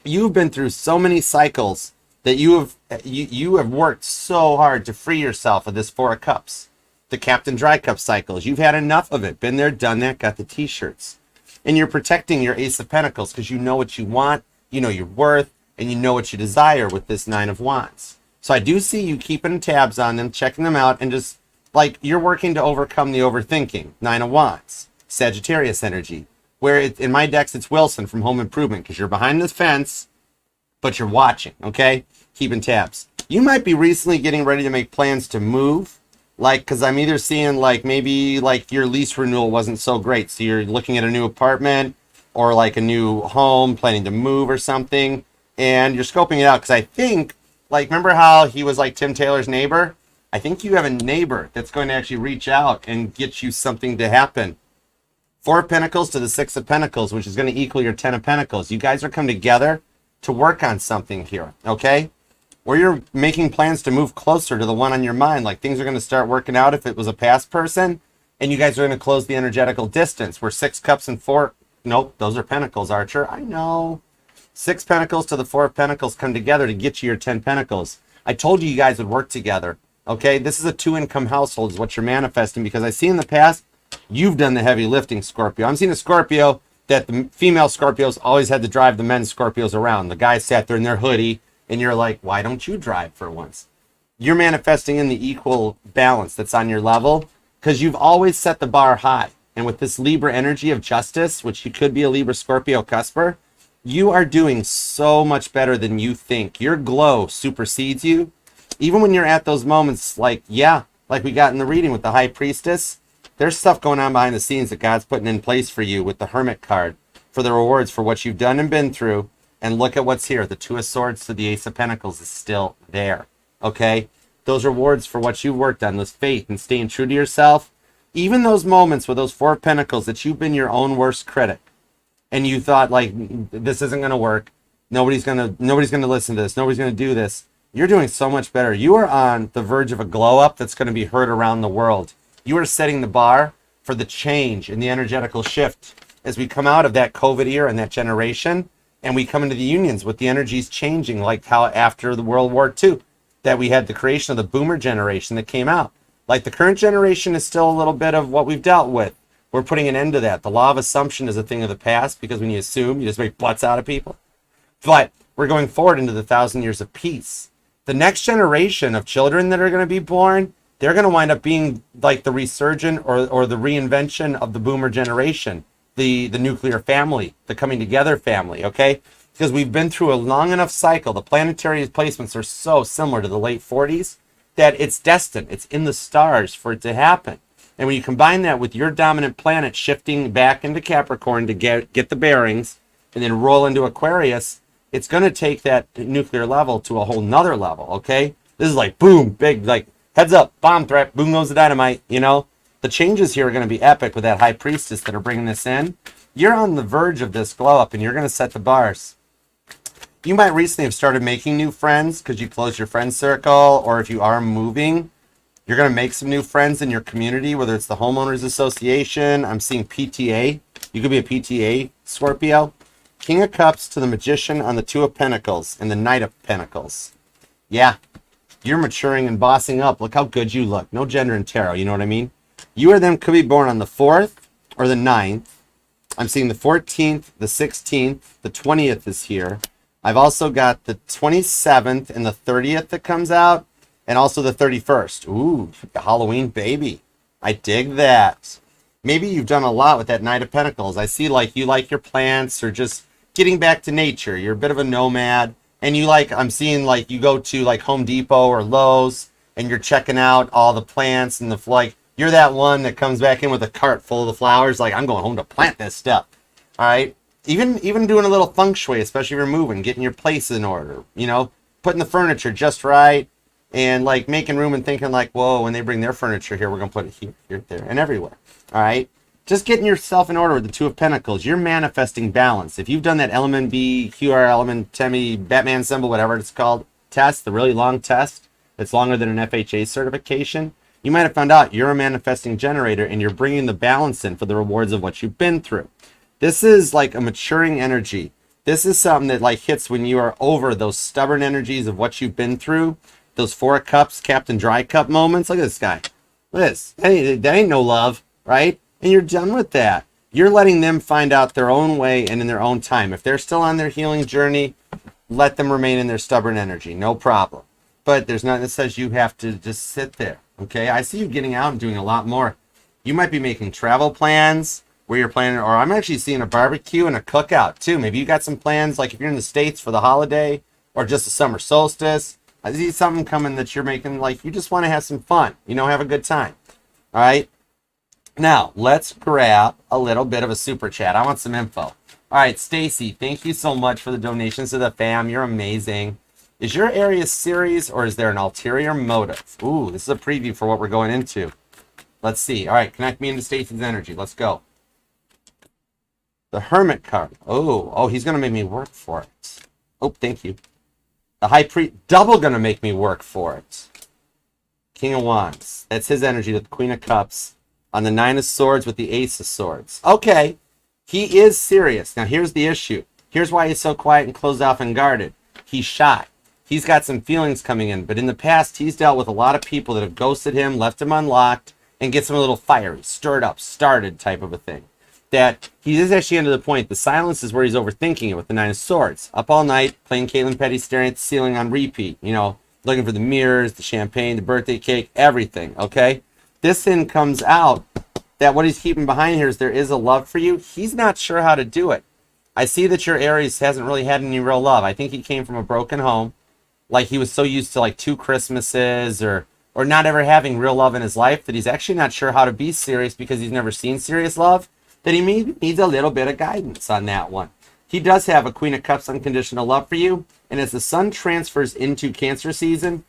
You've been through so many cycles that you have worked so hard to free yourself of this Four of Cups, the Captain Dry Cup cycles. You've had enough of it. Been there, done that, got the t-shirts. And you're protecting your Ace of Pentacles because you know what you want, you know your worth, and you know what you desire with this Nine of Wands. So I do see you keeping tabs on them, checking them out, and just like you're working to overcome the overthinking. Nine of Wands, Sagittarius energy. Where in my decks, it's Wilson from Home Improvement because you're behind the fence, but you're watching, okay? Keeping tabs. You might be recently getting ready to make plans to move. Like, because I'm either seeing like maybe like your lease renewal wasn't so great. So you're looking at a new apartment or like a new home, planning to move or something. And you're scoping it out because I think, like, remember how he was like Tim Taylor's neighbor? I think you have a neighbor that's going to actually reach out and get you something to happen. Four of Pentacles to the Six of Pentacles, which is going to equal your Ten of Pentacles. You guys are coming together to work on something here, okay? Or you're making plans to move closer to the one on your mind. Like things are going to start working out if it was a past person. And you guys are going to close the energetical distance. Where Six Cups and Four... Nope, those are Pentacles, Archer. I know. Six Pentacles to the Four of Pentacles come together to get you your 10 Pentacles. I told you guys would work together. Okay? This is a two-income household is what you're manifesting. Because I see in the past, you've done the heavy lifting, Scorpio. I'm seeing a Scorpio that the female Scorpios always had to drive the men's Scorpios around. The guys sat there in their hoodie. And you're like, why don't you drive for once? You're manifesting in the equal balance that's on your level because you've always set the bar high. And with this Libra energy of Justice, which you could be a Libra Scorpio cusper, you are doing so much better than you think. Your glow supersedes you. Even when you're at those moments like, yeah, like we got in the reading with the High Priestess, there's stuff going on behind the scenes that God's putting in place for you with the Hermit card for the rewards for what you've done and been through. And look at what's here. The Two of Swords to the Ace of Pentacles is still there. Okay? Those rewards for what you've worked on, this faith and staying true to yourself. Even those moments with those Four of Pentacles that you've been your own worst critic. And you thought, like, this isn't going to work. Nobody's gonna listen to this. Nobody's going to do this. You're doing so much better. You are on the verge of a glow up that's going to be heard around the world. You are setting the bar for the change and the energetical shift as we come out of that COVID era and that generation. And we come into the unions with the energies changing, like how after the World War II, that we had the creation of the boomer generation that came out. Like the current generation is still a little bit of what we've dealt with. We're putting an end to that. The law of assumption is a thing of the past because when you assume, you just make butts out of people. But we're going forward into the 1,000 years of peace. The next generation of children that are going to be born, they're going to wind up being like the resurgent or the reinvention of the boomer generation. The nuclear family, the coming together family, okay? Because we've been through a long enough cycle. The planetary placements are so similar to the late 40s that it's destined. It's in the stars for it to happen. And when you combine that with your dominant planet shifting back into Capricorn to get the bearings and then roll into Aquarius, it's going to take that nuclear level to a whole nother level, okay? This is like, boom, big, like, heads up, bomb threat, boom goes the dynamite, you know? The changes here are going to be epic with that High Priestess that are bringing this in. You're on the verge of this glow up and you're going to set the bars. You might recently have started making new friends because you closed your friend circle, or if you are moving, you're going to make some new friends in your community, whether it's the homeowners association. I'm seeing PTA. You could be a PTA, Scorpio. King of Cups to the Magician on the Two of Pentacles and the Knight of Pentacles. Yeah, you're maturing and bossing up. Look how good you look. No gender in tarot, you know what I mean? You or them could be born on the 4th or the 9th. I'm seeing the 14th, the 16th, the 20th is here. I've also got the 27th and the 30th that comes out, and also the 31st. Ooh, Halloween baby. I dig that. Maybe you've done a lot with that Knight of Pentacles. I see like you like your plants or just getting back to nature. You're a bit of a nomad, and you like, I'm seeing like you go to like Home Depot or Lowe's and you're checking out all the plants and the like. You're that one that comes back in with a cart full of the flowers, like, I'm going home to plant this stuff. All right? Even doing a little feng shui, especially if you're moving, getting your place in order, you know, putting the furniture just right, and like making room and thinking like, whoa, when they bring their furniture here, we're going to put it here, here, there, and everywhere. All right? Just getting yourself in order with the Two of Pentacles. You're manifesting balance. If you've done that Element B, QR, Element, Temi, Batman symbol, whatever it's called, test, the really long test, it's longer than an FHA certification, you might have found out you're a manifesting generator and you're bringing the balance in for the rewards of what you've been through. This is like a maturing energy. This is something that like hits when you are over those stubborn energies of what you've been through. Those Four of Cups, Captain Dry Cup moments. Look at this guy. Look at this. That ain't no love, right? And you're done with that. You're letting them find out their own way and in their own time. If they're still on their healing journey, let them remain in their stubborn energy. No problem. But there's nothing that says you have to just sit there. Okay, I see you getting out and doing a lot more. You might be making travel plans where you're planning, or I'm actually seeing a barbecue and a cookout too. Maybe you got some plans, like if you're in the States for the holiday or just the summer solstice. I see something coming that you're making, like you just want to have some fun, you know, have a good time. All right, now let's grab a little bit of a super chat. I want some info. All right, Stacy, thank you so much for the donations to the fam. You're amazing. Is your area series or is there an ulterior motive? Ooh, this is a preview for what we're going into. Let's see. All right, connect me into Stacy's energy. Let's go. The Hermit card. Oh, he's going to make me work for it. Oh, thank you. The High Priest, double going to make me work for it. King of Wands. That's his energy with the Queen of Cups. On the Nine of Swords with the Ace of Swords. Okay, he is serious. Now, here's the issue. Here's why he's so quiet and closed off and guarded. He's shy. He's got some feelings coming in, but in the past, he's dealt with a lot of people that have ghosted him, left him unlocked, and gets him a little fiery, stirred up, started type of a thing. That he is actually under the point. The silence is where he's overthinking it with the Nine of Swords. Up all night, playing Caitlin Petty, staring at the ceiling on repeat, you know, looking for the mirrors, the champagne, the birthday cake, everything, okay? This then comes out that what he's keeping behind here is there is a love for you. He's not sure how to do it. I see that your Aries hasn't really had any real love. I think he came from a broken home. Like he was so used to like 2 Christmases or not ever having real love in his life that he's actually not sure how to be serious because he's never seen serious love, that he maybe needs a little bit of guidance on that one. He does have a Queen of Cups unconditional love for you, and as the sun transfers into Cancer season,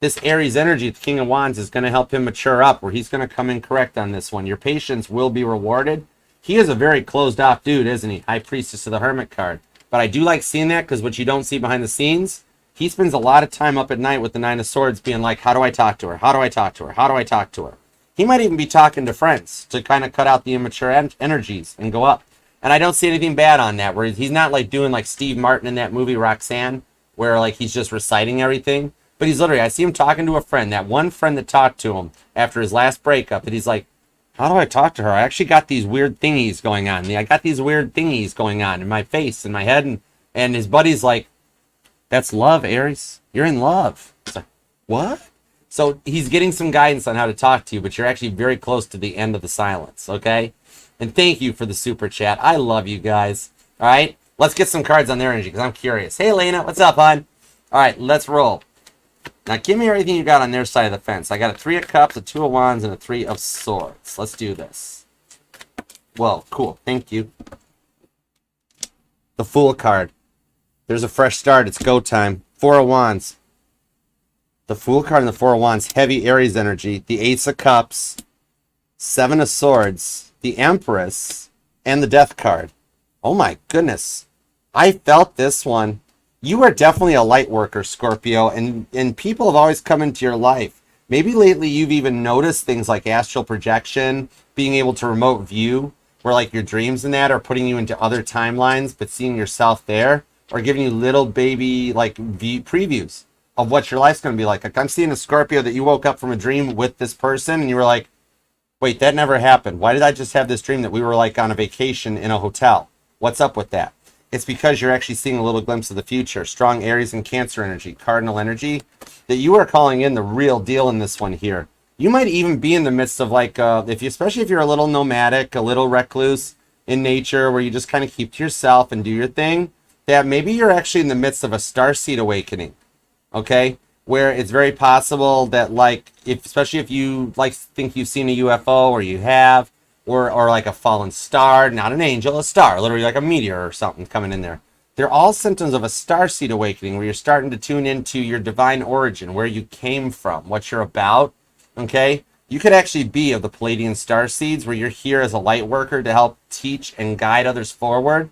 this Aries energy, the King of Wands, is going to help him mature up where he's going to come in correct on this one. Your patience will be rewarded. He is a very closed off dude, isn't he? High Priestess of the Hermit card. But I do like seeing that because what you don't see behind the scenes, he spends a lot of time up at night with the Nine of Swords being like, how do I talk to her? How do I talk to her? How do I talk to her? He might even be talking to friends to kind of cut out the immature energies and go up. And I don't see anything bad on that, where he's not like doing like Steve Martin in that movie Roxanne, where like he's just reciting everything. But he's literally, I see him talking to a friend, that one friend that talked to him after his last breakup, that he's like, how do I talk to her? I actually got these weird thingies going on. I got these weird thingies going on in my face, in my head. And his buddy's like, that's love, Aries. You're in love. It's like, what? So he's getting some guidance on how to talk to you, but you're actually very close to the end of the silence, okay? And thank you for the super chat. I love you guys. All right? Let's get some cards on their energy because I'm curious. Hey, Elena. What's up, hon? All right, let's roll. Now, give me everything you got on their side of the fence. I got a 3 of Cups, a 2 of Wands, and a 3 of Swords. Let's do this. Well, cool. Thank you. The Fool card. There's a fresh start. It's go time. 4 of Wands. The Fool card and the 4 of Wands. Heavy Aries energy. The Ace of Cups. 7 of Swords. The Empress. And the Death card. Oh my goodness. I felt this one. You are definitely a light worker, Scorpio, and people have always come into your life. Maybe lately you've even noticed things like astral projection, being able to remote view, where like your dreams and that are putting you into other timelines, but seeing yourself there, or giving you little baby like previews of what your life's going to be like. I'm seeing a Scorpio that you woke up from a dream with this person, and you were like, Wait, that never happened. Why did I just have this dream that we were like on a vacation in a hotel? What's up with that? It's because you're actually seeing a little glimpse of the future. Strong Aries and Cancer energy, cardinal energy, that you are calling in the real deal in this one here. You might even be in the midst of like, especially if you're a little nomadic, a little recluse in nature, where you just kind of keep to yourself and do your thing, that maybe you're actually in the midst of a starseed awakening, okay? Where it's very possible that like, especially if you like think you've seen a UFO or you have, or like a fallen star, not an angel, a star, literally like a meteor or something coming in there. They're all symptoms of a starseed awakening where you're starting to tune into your divine origin, where you came from, what you're about, okay? You could actually be of the Palladian star seeds where you're here as a light worker to help teach and guide others forward.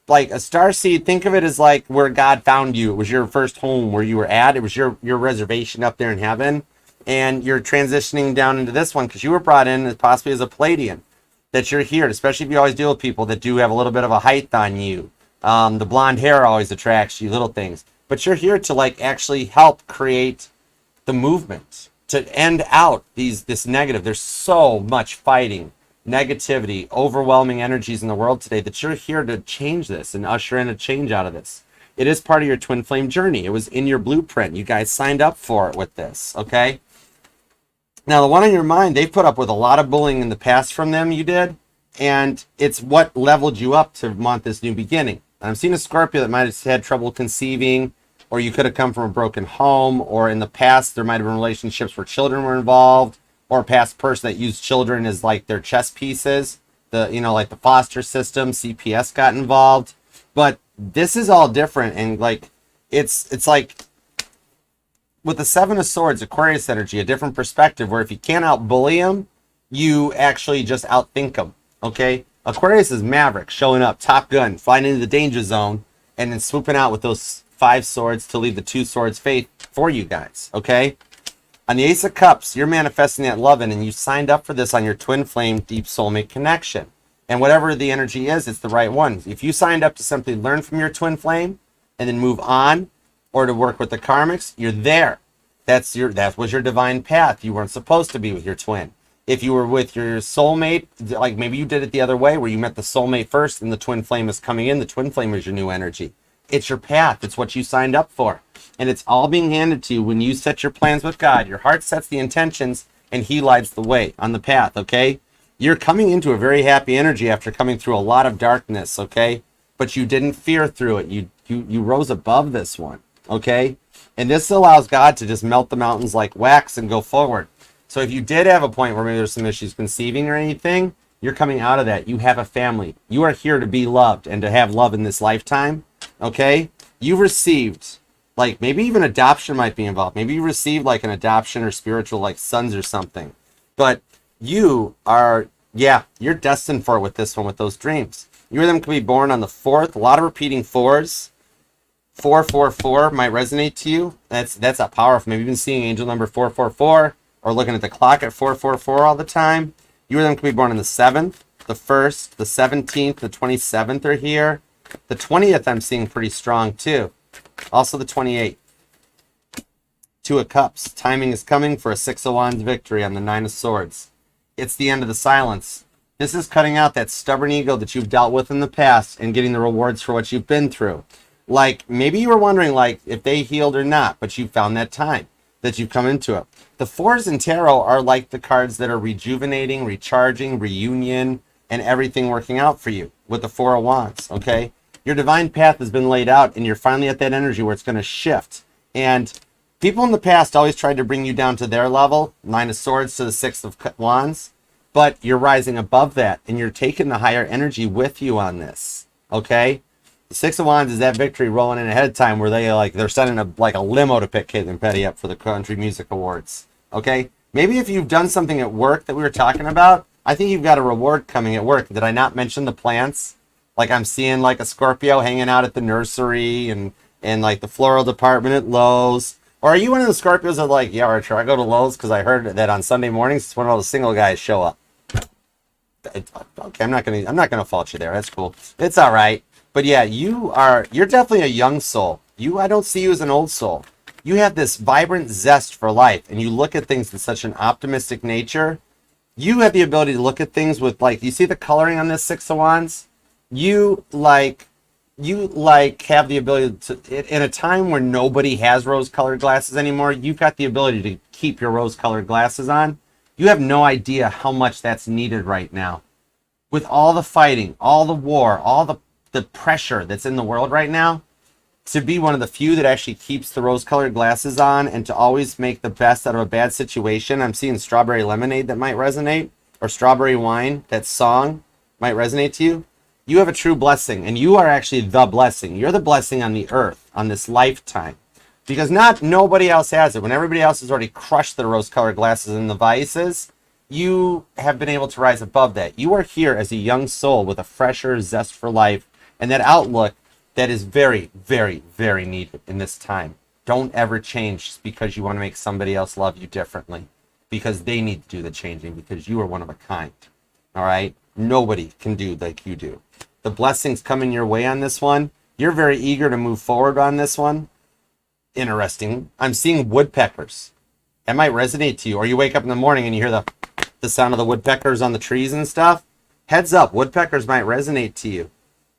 Like a star seed, think of it as like where God found you. It was your first home where you were at. It was your reservation up there in heaven. And you're transitioning down into this one because you were brought in as possibly as a Palladian. That you're here, especially if you always deal with people that do have a little bit of a height on you. The blonde hair always attracts you, little things. But you're here to like actually help create the movement, to end out this negative. There's so much fighting, negativity, overwhelming energies in the world today that you're here to change this and usher in a change out of this. It is part of your twin flame journey. It was in your blueprint. You guys signed up for it with this, okay? Now, the one on your mind, they've put up with a lot of bullying in the past from them, you did, and it's what leveled you up to want this new beginning. And I'm seeing a Scorpio that might have had trouble conceiving, or you could have come from a broken home, or in the past there might have been relationships where children were involved, or a past person that used children as like their chess pieces. Like the foster system, CPS got involved. But this is all different, and like it's like with the Seven of Swords, Aquarius energy, a different perspective where if you can't out-bully them, you actually just outthink them, okay? Aquarius is Maverick, showing up, Top Gun, flying into the danger zone, and then swooping out with those 5 swords to leave the 2 swords fate for you guys, okay? On the Ace of Cups, you're manifesting that love in, and you signed up for this on your twin flame deep soulmate connection. And whatever the energy is, it's the right one. If you signed up to simply learn from your twin flame and then move on, or to work with the karmics, you're there. That was your divine path. You weren't supposed to be with your twin. If you were with your soulmate, like maybe you did it the other way, where you met the soulmate first and the twin flame is coming in, the twin flame is your new energy. It's your path. It's what you signed up for. And it's all being handed to you when you set your plans with God. Your heart sets the intentions and he lights the way on the path, okay? You're coming into a very happy energy after coming through a lot of darkness, okay? But you didn't fear through it. You rose above this one. Okay? And this allows God to just melt the mountains like wax and go forward. So if you did have a point where maybe there's some issues conceiving or anything, you're coming out of that. You have a family. You are here to be loved and to have love in this lifetime. Okay? You've received, like maybe even adoption might be involved. Maybe you received like an adoption or spiritual like sons or something. But you are, you're destined for it with this one, with those dreams. You or them could be born on the 4th. A lot of repeating 4s. 444 might resonate to you. That's a powerful. Maybe you've been seeing angel number 444 or looking at the clock at 444 all the time. You or them could be born on the 7th, the 1st, the 17th, the 27th are here. The 20th I'm seeing pretty strong too. Also the 28th. 2 of Cups. Timing is coming for a 6 of Wands victory on the 9 of Swords. It's the end of the silence. This is cutting out that stubborn ego that you've dealt with in the past and getting the rewards for what you've been through. Like, maybe you were wondering, like, if they healed or not, but you found that time that you've come into it. The 4s in tarot are like the cards that are rejuvenating, recharging, reunion, and everything working out for you with the 4 of Wands, okay? Your divine path has been laid out, and you're finally at that energy where it's going to shift. And people in the past always tried to bring you down to their level, 9 of Swords to the 6 of Wands, but you're rising above that, and you're taking the higher energy with you on this, okay? The 6 of Wands is that victory rolling in ahead of time where they're sending a limo to pick Caitlin Petty up for the Country Music Awards. Okay? Maybe if you've done something at work that we were talking about, I think you've got a reward coming at work. Did I not mention the plants? Like I'm seeing like a Scorpio hanging out at the nursery and like the floral department at Lowe's. Or are you one of the Scorpios that like, yeah, Archer, I go to Lowe's because I heard that on Sunday mornings it's when all the single guys show up. Okay, I'm not gonna fault you there. That's cool. It's all right. But yeah, you're definitely a young soul. I don't see you as an old soul. You have this vibrant zest for life, and you look at things in such an optimistic nature You have the ability to look at things with, like, you see the coloring on this Six of Wands? You have the ability to, in a time where nobody has rose-colored glasses anymore, you've got the ability to keep your rose-colored glasses on. You have no idea how much that's needed right now. With all the fighting, all the war, all the pressure that's in the world right now, to be one of the few that actually keeps the rose-colored glasses on and to always make the best out of a bad situation. I'm seeing Strawberry Lemonade that might resonate, or Strawberry Wine, that song might resonate to you. You have a true blessing, and you are actually the blessing. You're the blessing on the earth, on this lifetime. Because nobody else has it. When everybody else has already crushed their rose-colored glasses and the vices, you have been able to rise above that. You are here as a young soul with a fresher zest for life and that outlook that is very, very, very needed in this time. Don't ever change just because you want to make somebody else love you differently, because they need to do the changing, because you are one of a kind. All right? Nobody can do like you do. The blessings coming your way on this one. You're very eager to move forward on this one. Interesting. I'm seeing woodpeckers. That might resonate to you. Or you wake up in the morning and you hear the sound of the woodpeckers on the trees and stuff. Heads up, woodpeckers might resonate to you.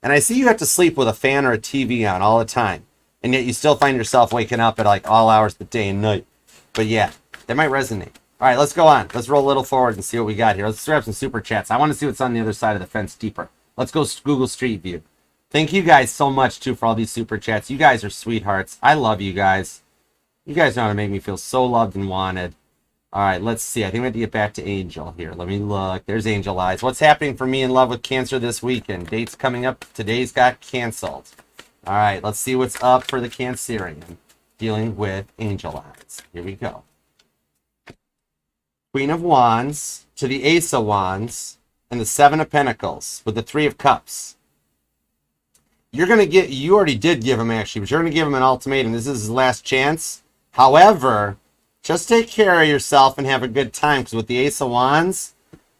And I see you have to sleep with a fan or a TV on all the time. And yet you still find yourself waking up at like all hours of the day and night. But yeah, that might resonate. All right, let's go on. Let's roll a little forward and see what we got here. Let's grab some super chats. I want to see what's on the other side of the fence deeper. Let's go Google Street View. Thank you guys so much, too, for all these super chats. You guys are sweethearts. I love you guys. You guys know how to make me feel so loved and wanted. All right, let's see. I think we have to get back to Angel here. Let me look. There's Angel Eyes. What's happening for me in love with Cancer this weekend? Dates coming up. Today's got canceled. All right, let's see what's up for the Cancerian dealing with Angel Eyes. Here we go. Queen of Wands to the Ace of Wands and the Seven of Pentacles with the Three of Cups. You already did give him, actually, but you're going to give him an ultimatum. This is his last chance. However, just take care of yourself and have a good time, because with the Ace of Wands,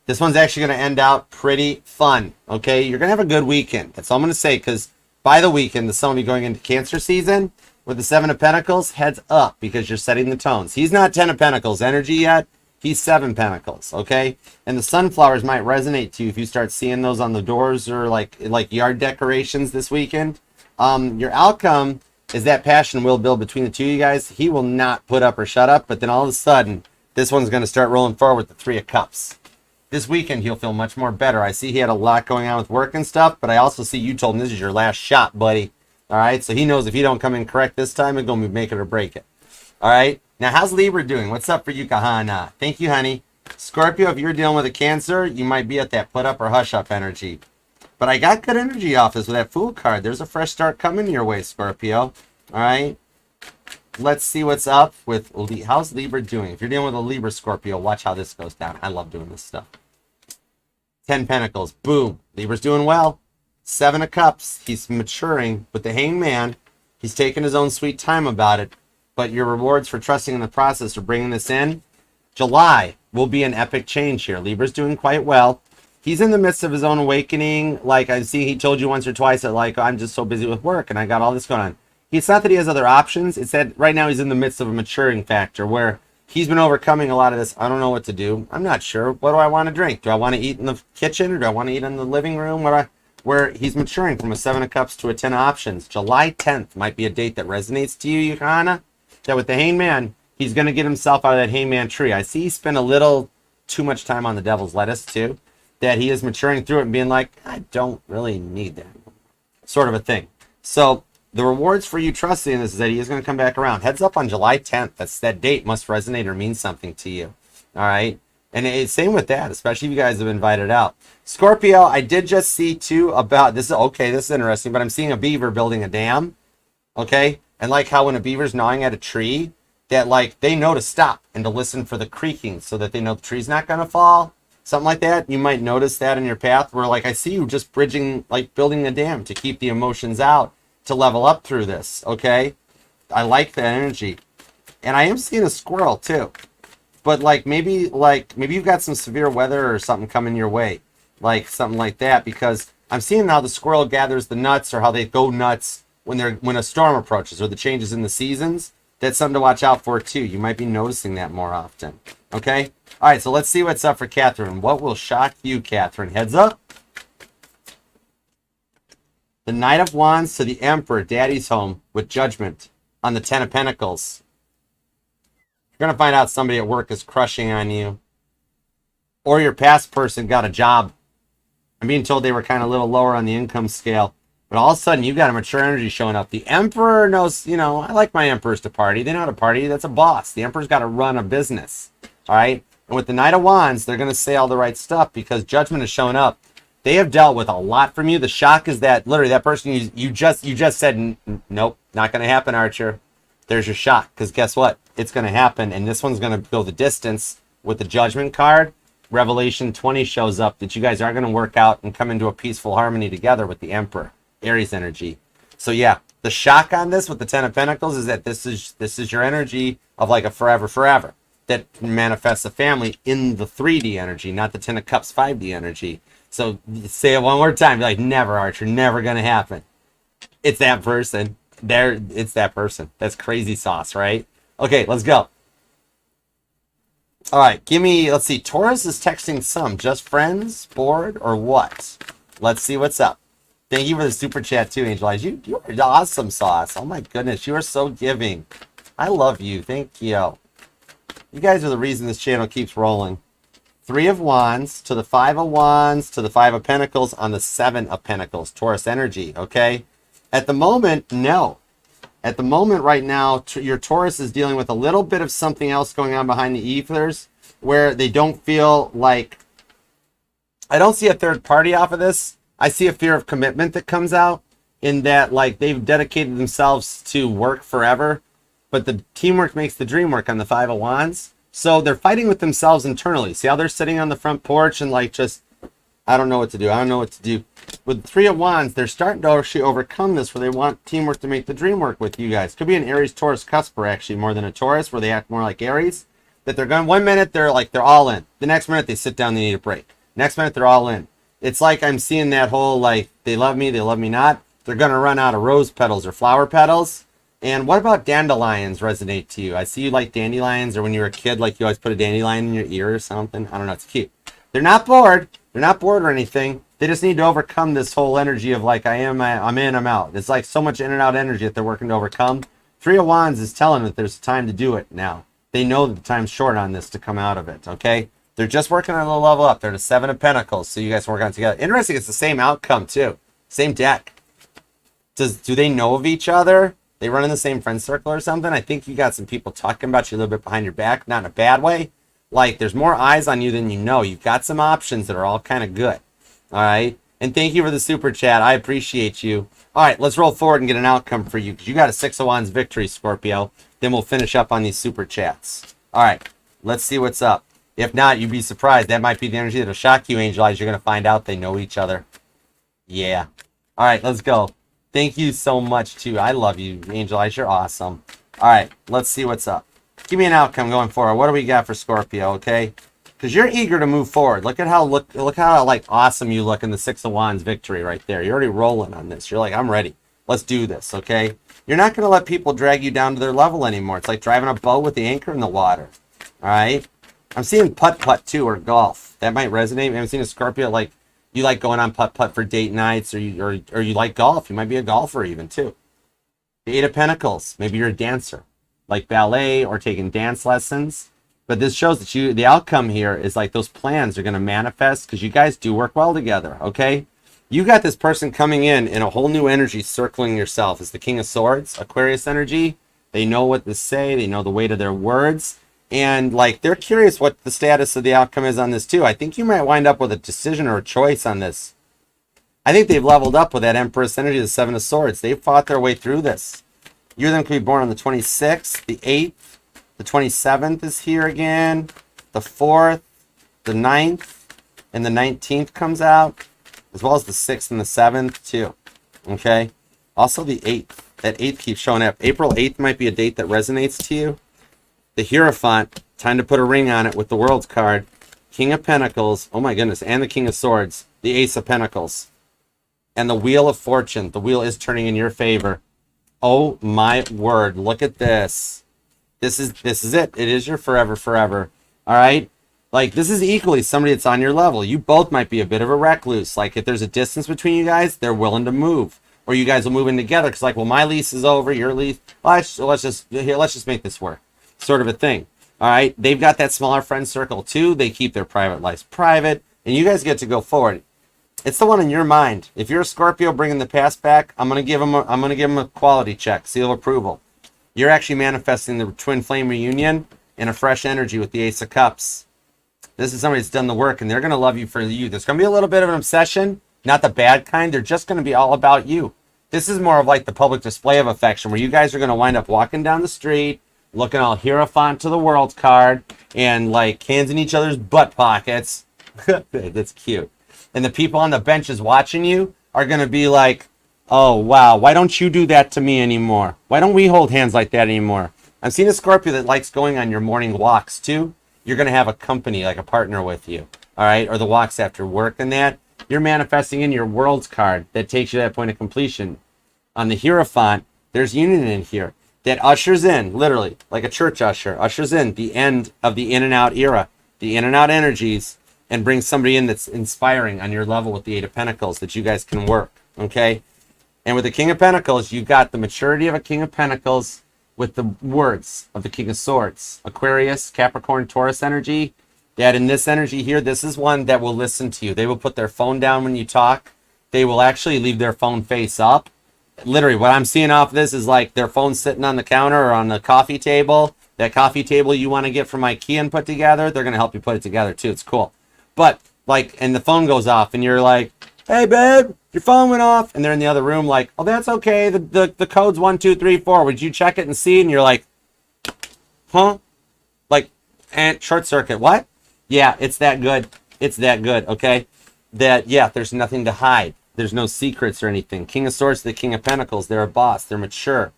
this one's actually going to end out pretty fun, okay? You're going to have a good weekend. That's all I'm going to say, because by the weekend, the sun will be going into Cancer season with the Seven of Pentacles. Heads up, because you're setting the tones. He's not 10 of Pentacles energy yet. He's 7 Pentacles, okay? And the sunflowers might resonate to you if you start seeing those on the doors or like yard decorations this weekend. Your outcome is that passion will build between the two of you guys. He will not put up or shut up, but then all of a sudden, this one's going to start rolling forward with the Three of Cups. This weekend, he'll feel much more better. I see he had a lot going on with work and stuff, but I also see you told him this is your last shot, buddy. All right? So he knows if you don't come in correct this time, it's going to make it or break it. All right? Now, how's Libra doing? What's up for you, Kahana? Thank you, honey. Scorpio, if you're dealing with a Cancer, you might be at that put up or hush up energy. But I got good energy off this with that Fool card. There's a fresh start coming your way, Scorpio. All right? Let's see what's up with... How's Libra doing? If you're dealing with a Libra, Scorpio, watch how this goes down. I love doing this stuff. 10 Pentacles. Boom. Libra's doing well. 7 of Cups. He's maturing with the Hangman. He's taking his own sweet time about it. But your rewards for trusting in the process or bringing this in, July will be an epic change here. Libra's doing quite well. He's in the midst of his own awakening. Like I see, he told you once or twice that, like, I'm just so busy with work and I got all this going on. It's not that he has other options. It's that right now he's in the midst of a maturing factor where he's been overcoming a lot of this. I don't know what to do. I'm not sure. What do I want to drink? Do I want to eat in the kitchen or do I want to eat in the living room? Where he's maturing from a 7 of Cups to a 10 of Options. July 10th might be a date that resonates to you, Johanna. That with the Hangman, he's going to get himself out of that Hangman tree. I see he spent a little too much time on the Devil's Lettuce, too. That he is maturing through it and being like, I don't really need that. Sort of a thing. So, the rewards for you trusting in this is that he is going to come back around. Heads up on July 10th. That date must resonate or mean something to you. All right? And it's same with that, especially if you guys have invited out. Scorpio, I did just see, too, about... This is interesting, but I'm seeing a beaver building a dam. Okay? And like how when a beaver's gnawing at a tree, that like they know to stop and to listen for the creaking so that they know the tree's not going to fall. Something like that. You might notice that in your path where like I see you just bridging, like building a dam to keep the emotions out to level up through this. Okay? I like that energy. And I am seeing a squirrel too. But maybe you've got some severe weather or something coming your way. Like something like that, because I'm seeing how the squirrel gathers the nuts or how they go nuts when a storm approaches or the changes in the seasons. That's something to watch out for too. You might be noticing that more often. Okay? All right, so let's see what's up for Catherine. What will shock you, Catherine? Heads up. The Knight of Wands to the Emperor, Daddy's home, with Judgment on the Ten of Pentacles. You're going to find out somebody at work is crushing on you. Or your past person got a job. I'm being told they were kind of a little lower on the income scale. But all of a sudden, you've got a mature energy showing up. The Emperor knows, you know, I like my Emperors to party. They know how to party. That's a boss. The Emperor's got to run a business. All right? And with the Knight of Wands, they're going to say all the right stuff because Judgment is showing up. They have dealt with a lot from you. The shock is that, literally, that person you just said, nope, not going to happen, Archer. There's your shock. Because guess what? It's going to happen. And this one's going to go the distance with the Judgment card. Revelation 20 shows up that you guys are going to work out and come into a peaceful harmony together with the Emperor. Aries energy. So yeah, the shock on this with the Ten of Pentacles is that this is your energy of like a forever that manifests a family in the 3D energy, not the Ten of Cups 5D energy. So say it one more time, be like, never, Archer, never gonna happen. It's that person. It's that person. That's crazy sauce, right? Okay, let's go. All right, let's see. Taurus is texting some. Just friends, bored, or what? Let's see what's up. Thank you for the super chat too, Angel Eyes. You are awesome sauce. Oh my goodness, you are so giving. I love you. Thank you. You guys are the reason this channel keeps rolling. 3 of Wands to the 5 of Wands to the 5 of Pentacles on the 7 of Pentacles. Taurus energy, okay? At the moment, no. At the moment right now, your Taurus is dealing with a little bit of something else going on behind the ethers where they don't feel like... I don't see a third party off of this. I see a fear of commitment that comes out in that, like, they've dedicated themselves to work forever, but the teamwork makes the dream work on the 5 of Wands. So they're fighting with themselves internally. See how they're sitting on the front porch and like just, I don't know what to do. I don't know what to do. With the 3 of Wands, they're starting to actually overcome this where they want teamwork to make the dream work with you guys. Could be an Aries Taurus cusper actually more than a Taurus where they act more like Aries. That they're going, 1 minute they're all in. The next minute they sit down, they need a break. Next minute they're all in. It's like I'm seeing that whole, like, they love me not. They're going to run out of rose petals or flower petals. And what about dandelions resonate to you? I see you like dandelions, or when you were a kid, like you always put a dandelion in your ear or something. I don't know. It's cute. They're not bored. They're not bored or anything. They just need to overcome this whole energy of like, I'm in, I'm out. It's like so much in and out energy that they're working to overcome. 3 of Wands is telling that there's time to do it now. They know that the time's short on this to come out of it, okay? They're just working on a little level up. They're the 7 of Pentacles, so you guys work on it together. Interesting, it's the same outcome, too. Same deck. Do they know of each other? They run in the same friend circle or something? I think you got some people talking about you a little bit behind your back, not in a bad way. Like, there's more eyes on you than you know. You've got some options that are all kind of good. All right? And thank you for the super chat. I appreciate you. All right, let's roll forward and get an outcome for you, because you got a 6 of Wands victory, Scorpio. Then we'll finish up on these super chats. All right, let's see what's up. If not, you'd be surprised. That might be the energy that'll shock you, Angel Eyes. You're going to find out they know each other. Yeah. All right, let's go. Thank you so much, too. I love you, Angel Eyes. You're awesome. All right, let's see what's up. Give me an outcome going forward. What do we got for Scorpio, okay? Because you're eager to move forward. Look how like awesome you look in the 6 of Wands victory right there. You're already rolling on this. You're like, I'm ready. Let's do this, okay? You're not going to let people drag you down to their level anymore. It's like driving a boat with the anchor in the water. All right? I'm seeing putt-putt, too, or golf. That might resonate. I'm seeing a Scorpio, like, you like going on putt-putt for date nights, or you like golf. You might be a golfer even, too. The 8 of Pentacles. Maybe you're a dancer, like ballet or taking dance lessons. But this shows that the outcome here is like those plans are going to manifest because you guys do work well together, okay? You got this person coming in a whole new energy circling yourself. It's the King of Swords, Aquarius energy. They know what to say. They know the weight of their words. And, like, they're curious what the status of the outcome is on this, too. I think you might wind up with a decision or a choice on this. I think they've leveled up with that Empress energy, the 7 of Swords. They've fought their way through this. You of them could be born on the 26th, the 8th, the 27th is here again, the 4th, the 9th, and the 19th comes out, as well as the 6th and the 7th, too. Okay? Also the 8th. That 8th keeps showing up. April 8th might be a date that resonates to you. The Hierophant, time to put a ring on it with the World's card. King of Pentacles, oh my goodness, and the King of Swords. The Ace of Pentacles. And the Wheel of Fortune. The wheel is turning in your favor. Oh my word, look at this. This is it. It is your forever. All right. Like, this is equally somebody that's on your level. You both might be a bit of a recluse. Like, if there's a distance between you guys, they're willing to move, or you guys will move in together. Because, like, well, my lease is over, your lease. Let's just make this work, sort of a thing. All right. They've got that smaller friend circle too. They keep their private lives private, and you guys get to go forward. It's the one in your mind. If you're a Scorpio bringing the past back, I'm gonna give them a quality check, seal of approval. You're actually manifesting the twin flame reunion and a fresh energy with the Ace of Cups. This is somebody that's done the work, and they're going to love you for you. There's going to be a little bit of an obsession, not the bad kind. They're just going to be all about you. This is more of like the public display of affection, where you guys are going to wind up walking down the street, looking all Hierophant to the World card, and like hands in each other's butt pockets. That's cute. And the people on the benches watching you are going to be like, oh, wow, why don't you do that to me anymore? Why don't we hold hands like that anymore? I'm seeing a Scorpio that likes going on your morning walks too. You're going to have a company, like a partner with you, all right? Or the walks after work and that. You're manifesting in your Worlds card that takes you to that point of completion. On the Hierophant, there's union in here that ushers in, literally, like a church usher, ushers in the end of the in and out era, the in and out energies, and brings somebody in that's inspiring on your level with the Eight of Pentacles that you guys can work, okay? And with the King of Pentacles, you've got the maturity of a King of Pentacles with the words of the King of Swords. Aquarius, Capricorn, Taurus energy. That in this energy here, this is one that will listen to you. They will put their phone down when you talk. They will actually leave their phone face up. Literally, what I'm seeing off this is like their phone sitting on the counter or on the coffee table. That coffee table you want to get from IKEA and put together, they're going to help you put it together too. It's cool. But like, and the phone goes off and you're like, hey babe, your phone went off. And they're in the other room like, oh, that's okay. The code's 1, 2, 3, 4. Would you check it and see? And you're like, huh? Like, and short circuit. What? Yeah, it's that good. It's that good. Okay. That, yeah, there's nothing to hide. There's no secrets or anything. King of Swords to the King of Pentacles. They're a boss. They're mature.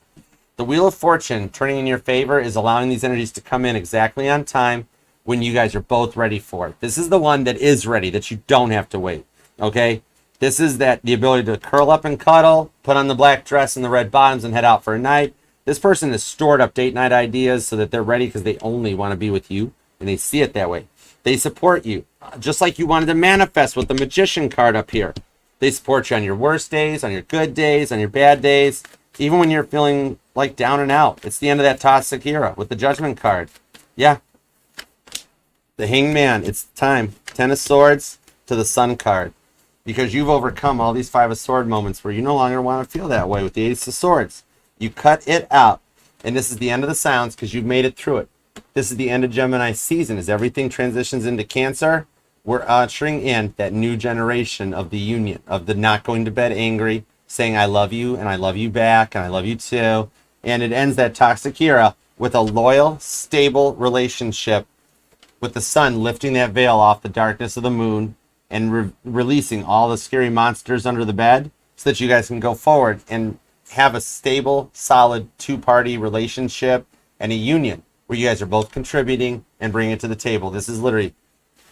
The Wheel of Fortune turning in your favor is allowing these energies to come in exactly on time when you guys are both ready for it. This is the one that is ready, that you don't have to wait. Okay. This is the ability to curl up and cuddle, put on the black dress and the red bottoms and head out for a night. This person has stored up date night ideas so that they're ready because they only want to be with you and they see it that way. They support you, just like you wanted to manifest with the Magician card up here. They support you on your worst days, on your good days, on your bad days, even when you're feeling like down and out. It's the end of that toxic era with the Judgment card. Yeah. The Hangman, it's time. Ten of Swords to the Sun card. Because you've overcome all these Five of Swords moments where you no longer want to feel that way with the Ace of Swords. You cut it out. And this is the end of the sounds because you've made it through it. This is the end of Gemini season. As everything transitions into Cancer, we're ushering in that new generation of the union, of the not going to bed angry, saying I love you and I love you back and I love you too. And it ends that toxic era with a loyal, stable relationship with the sun lifting that veil off the darkness of the moon and releasing all the scary monsters under the bed so that you guys can go forward and have a stable, solid two-party relationship and a union where you guys are both contributing and bringing it to the table. This is literally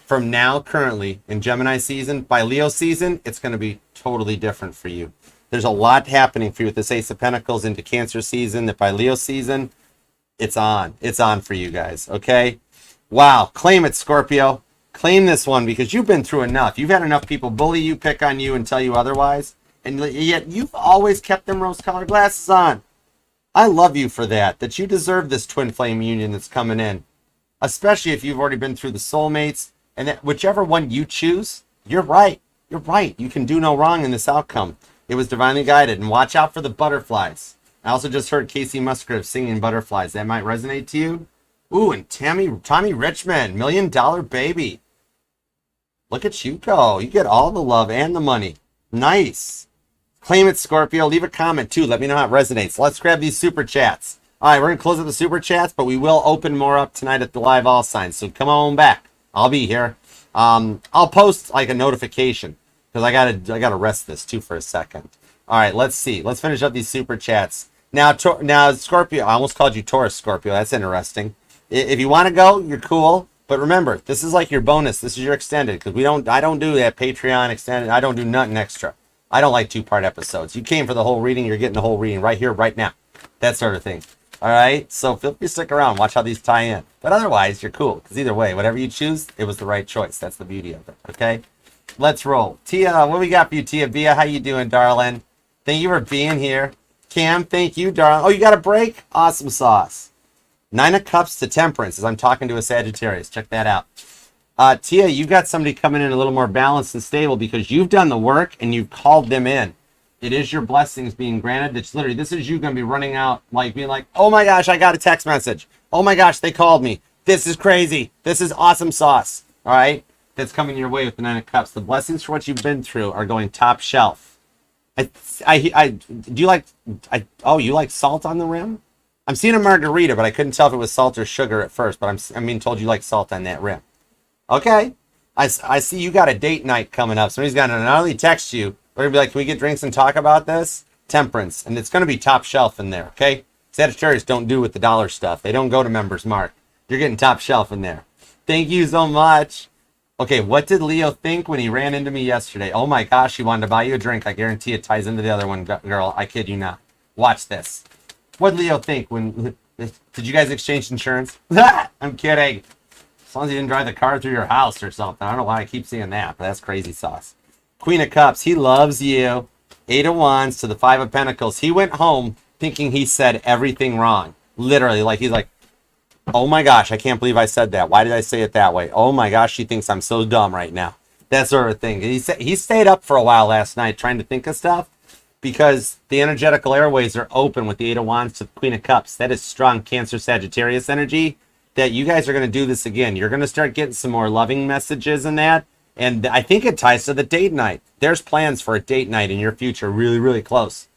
from now currently in Gemini season. By Leo season, it's going to be totally different for you. There's a lot happening for you with this Ace of Pentacles into Cancer season that by Leo season, it's on. It's on for you guys, okay? Wow, claim it, Scorpio. Claim this one because you've been through enough. You've had enough people bully you, pick on you, and tell you otherwise. And yet you've always kept them rose-colored glasses on. I love you for that, that you deserve this twin flame union that's coming in. Especially if you've already been through the soulmates. And that whichever one you choose, you're right. You're right. You can do no wrong in this outcome. It was divinely guided. And watch out for the butterflies. I also just heard Casey Musgrave singing Butterflies. That might resonate to you. Ooh, and Tommy Richmond, $1 Million Baby. Look at you go. You get all the love and the money. Nice. Claim it, Scorpio. Leave a comment, too. Let me know how it resonates. Let's grab these super chats. All right, we're going to close up the super chats, but we will open more up tonight at the live all signs. So come on back. I'll be here. I'll post like a notification because I gotta rest this, too, for a second. All right, let's see. Let's finish up these super chats. Now, Scorpio, I almost called you Taurus, Scorpio. That's interesting. If you want to go, you're cool. But remember, this is like your bonus. This is your extended because I don't do that Patreon extended. I don't do nothing extra. I don't like two-part episodes. You came for the whole reading. You're getting the whole reading right here, right now. That sort of thing. All right, so feel free to stick around, watch how these tie in. But otherwise, you're cool, because either way, whatever you choose, it was the right choice. That's the beauty of it, okay? Let's roll. Tia, what we got for you, Tia? Via, how you doing, darling? Thank you for being here. Cam, thank you, darling. Oh, you got a break? Awesome sauce. 9 of Cups to Temperance, as I'm talking to a Sagittarius. Check that out. Tia, you got somebody coming in a little more balanced and stable because you've done the work and you've called them in. It is your blessings being granted. It's literally, this is you going to be running out, like being like, oh my gosh, I got a text message. Oh my gosh, they called me. This is crazy. This is awesome sauce. All right? That's coming your way with the 9 of Cups. The blessings for what you've been through are going top shelf. Do you like, oh, you like salt on the rim? I'm seeing a margarita, but I couldn't tell if it was salt or sugar at first, but I'm being told you like salt on that rim. Okay. I see you got a date night coming up. Somebody's going to not only text you, they're going to be like, can we get drinks and talk about this? Temperance. And it's going to be top shelf in there, okay? Sagittarius don't do with the dollar stuff. They don't go to Members Mark. You're getting top shelf in there. Thank you so much. Okay, what did Leo think when he ran into me yesterday? Oh my gosh, he wanted to buy you a drink. I guarantee it ties into the other one, girl. I kid you not. Watch this. What did Leo think when... Did you guys exchange insurance? I'm kidding. As long as you didn't drive the car through your house or something. I don't know why I keep seeing that, but that's crazy sauce. Queen of Cups, he loves you. 8 of Wands to the 5 of Pentacles. He went home thinking he said everything wrong. Literally, like he's like, oh my gosh, I can't believe I said that. Why did I say it that way? Oh my gosh, she thinks I'm so dumb right now. That sort of thing. He stayed up for a while last night trying to think of stuff because the energetical airways are open with the 8 of Wands to the Queen of Cups. That is strong Cancer Sagittarius energy that you guys are going to do this again. You're going to start getting some more loving messages in that. And I think it ties to the date night. There's plans for a date night in your future, really, really close.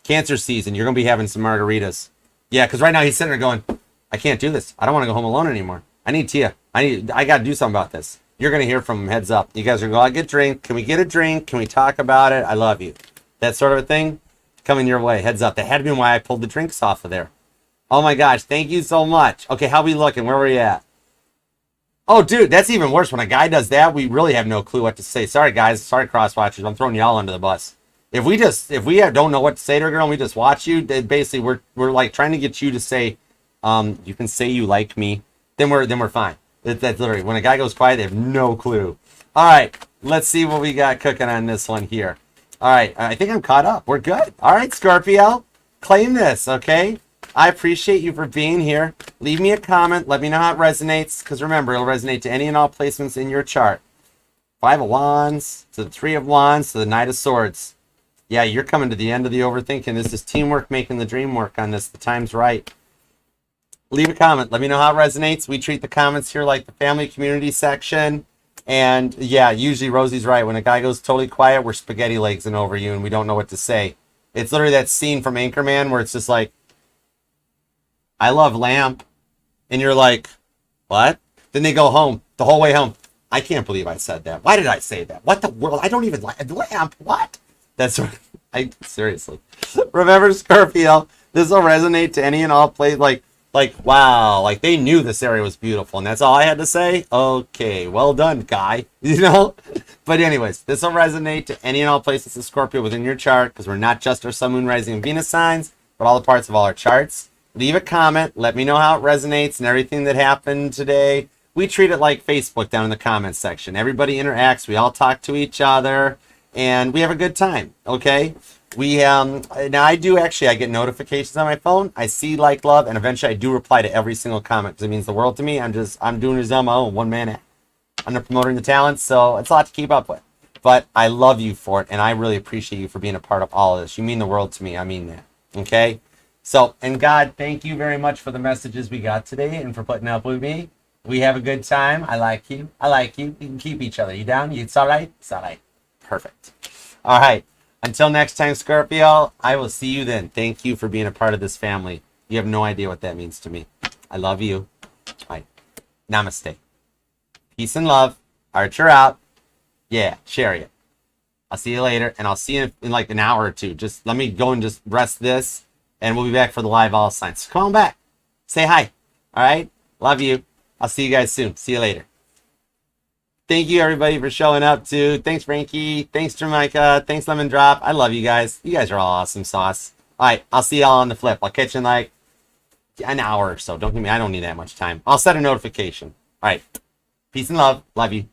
Cancer season, you're going to be having some margaritas. Yeah, because right now he's sitting there going, I can't do this. I don't want to go home alone anymore. I need Tia. I got to do something about this. You're going to hear from him, heads up. You guys are going to go, I'll get a drink. Can we get a drink? Can we talk about it? I love you. That sort of a thing coming your way. Heads up. That had been why I pulled the drinks off of there. Oh my gosh, thank you so much. Okay, how we looking? Where were we at? Oh, dude, that's even worse. When a guy does that, we really have no clue what to say. Sorry, guys. Sorry, cross-watchers. I'm throwing y'all under the bus. If we don't know what to say to a girl and we just watch you, then basically we're like trying to get you to say, you can say you like me, then we're fine. That's literally, when a guy goes quiet, they have no clue. All right, let's see what we got cooking on this one here. All right, I think I'm caught up. We're good. All right, Scorpio, claim this, okay? I appreciate you for being here. Leave me a comment. Let me know how it resonates, because remember, it'll resonate to any and all placements in your chart. 5 of Wands to the 3 of Wands to the Knight of Swords. Yeah, you're coming to the end of the overthinking. This is teamwork making the dream work on this. The time's right. Leave a comment. Let me know how it resonates. We treat the comments here like the family community section. And yeah, usually Rosie's right. When a guy goes totally quiet, we're spaghetti legsing over you and we don't know what to say. It's literally that scene from Anchorman where it's just like, I love lamp. And you're like, what? Then they go home, the whole way home. I can't believe I said that. Why did I say that? What the world? I don't even like lamp. What? That's seriously. Remember, Scorpio, this will resonate to any and all play. Like, wow, like they knew this area was beautiful, and that's all I had to say. Okay, well done, guy. You know. But anyways, this will resonate to any and all places of Scorpio within your chart, because we're not just our Sun, Moon, Rising, and Venus signs, but all the parts of all our charts. Leave a comment. Let me know how it resonates and everything that happened today. We treat it like Facebook down in the comments section. Everybody interacts. We all talk to each other. And we have a good time, okay? We now I get notifications on my phone. I see, like, love, and eventually I do reply to every single comment because it means the world to me. I'm doing this on my own, one man act. I'm not promoting the talents, so it's a lot to keep up with. But I love you for it, and I really appreciate you for being a part of all of this. You mean the world to me. I mean that, okay? So, and God, thank you very much for the messages we got today and for putting up with me. We have a good time. I like you. I like you. We can keep each other. You down? It's all right? It's all right. Perfect. All right. Until next time, Scorpio, I will see you then. Thank you for being a part of this family. You have no idea what that means to me. I love you. All right. Namaste. Peace and love. Archer out. Yeah, chariot. I'll see you later, and I'll see you in like an hour or two. Just let me go and just rest this, and we'll be back for the live all signs. Come on back. Say hi. All right? Love you. I'll see you guys soon. See you later. Thank you, everybody, for showing up, too. Thanks, Frankie. Thanks, Jamaica. Thanks, Lemon Drop. I love you guys. You guys are all awesome sauce. All right, I'll see y'all on the flip. I'll catch you in, like, an hour or so. Don't give me. I don't need that much time. I'll set a notification. All right. Peace and love. Love you.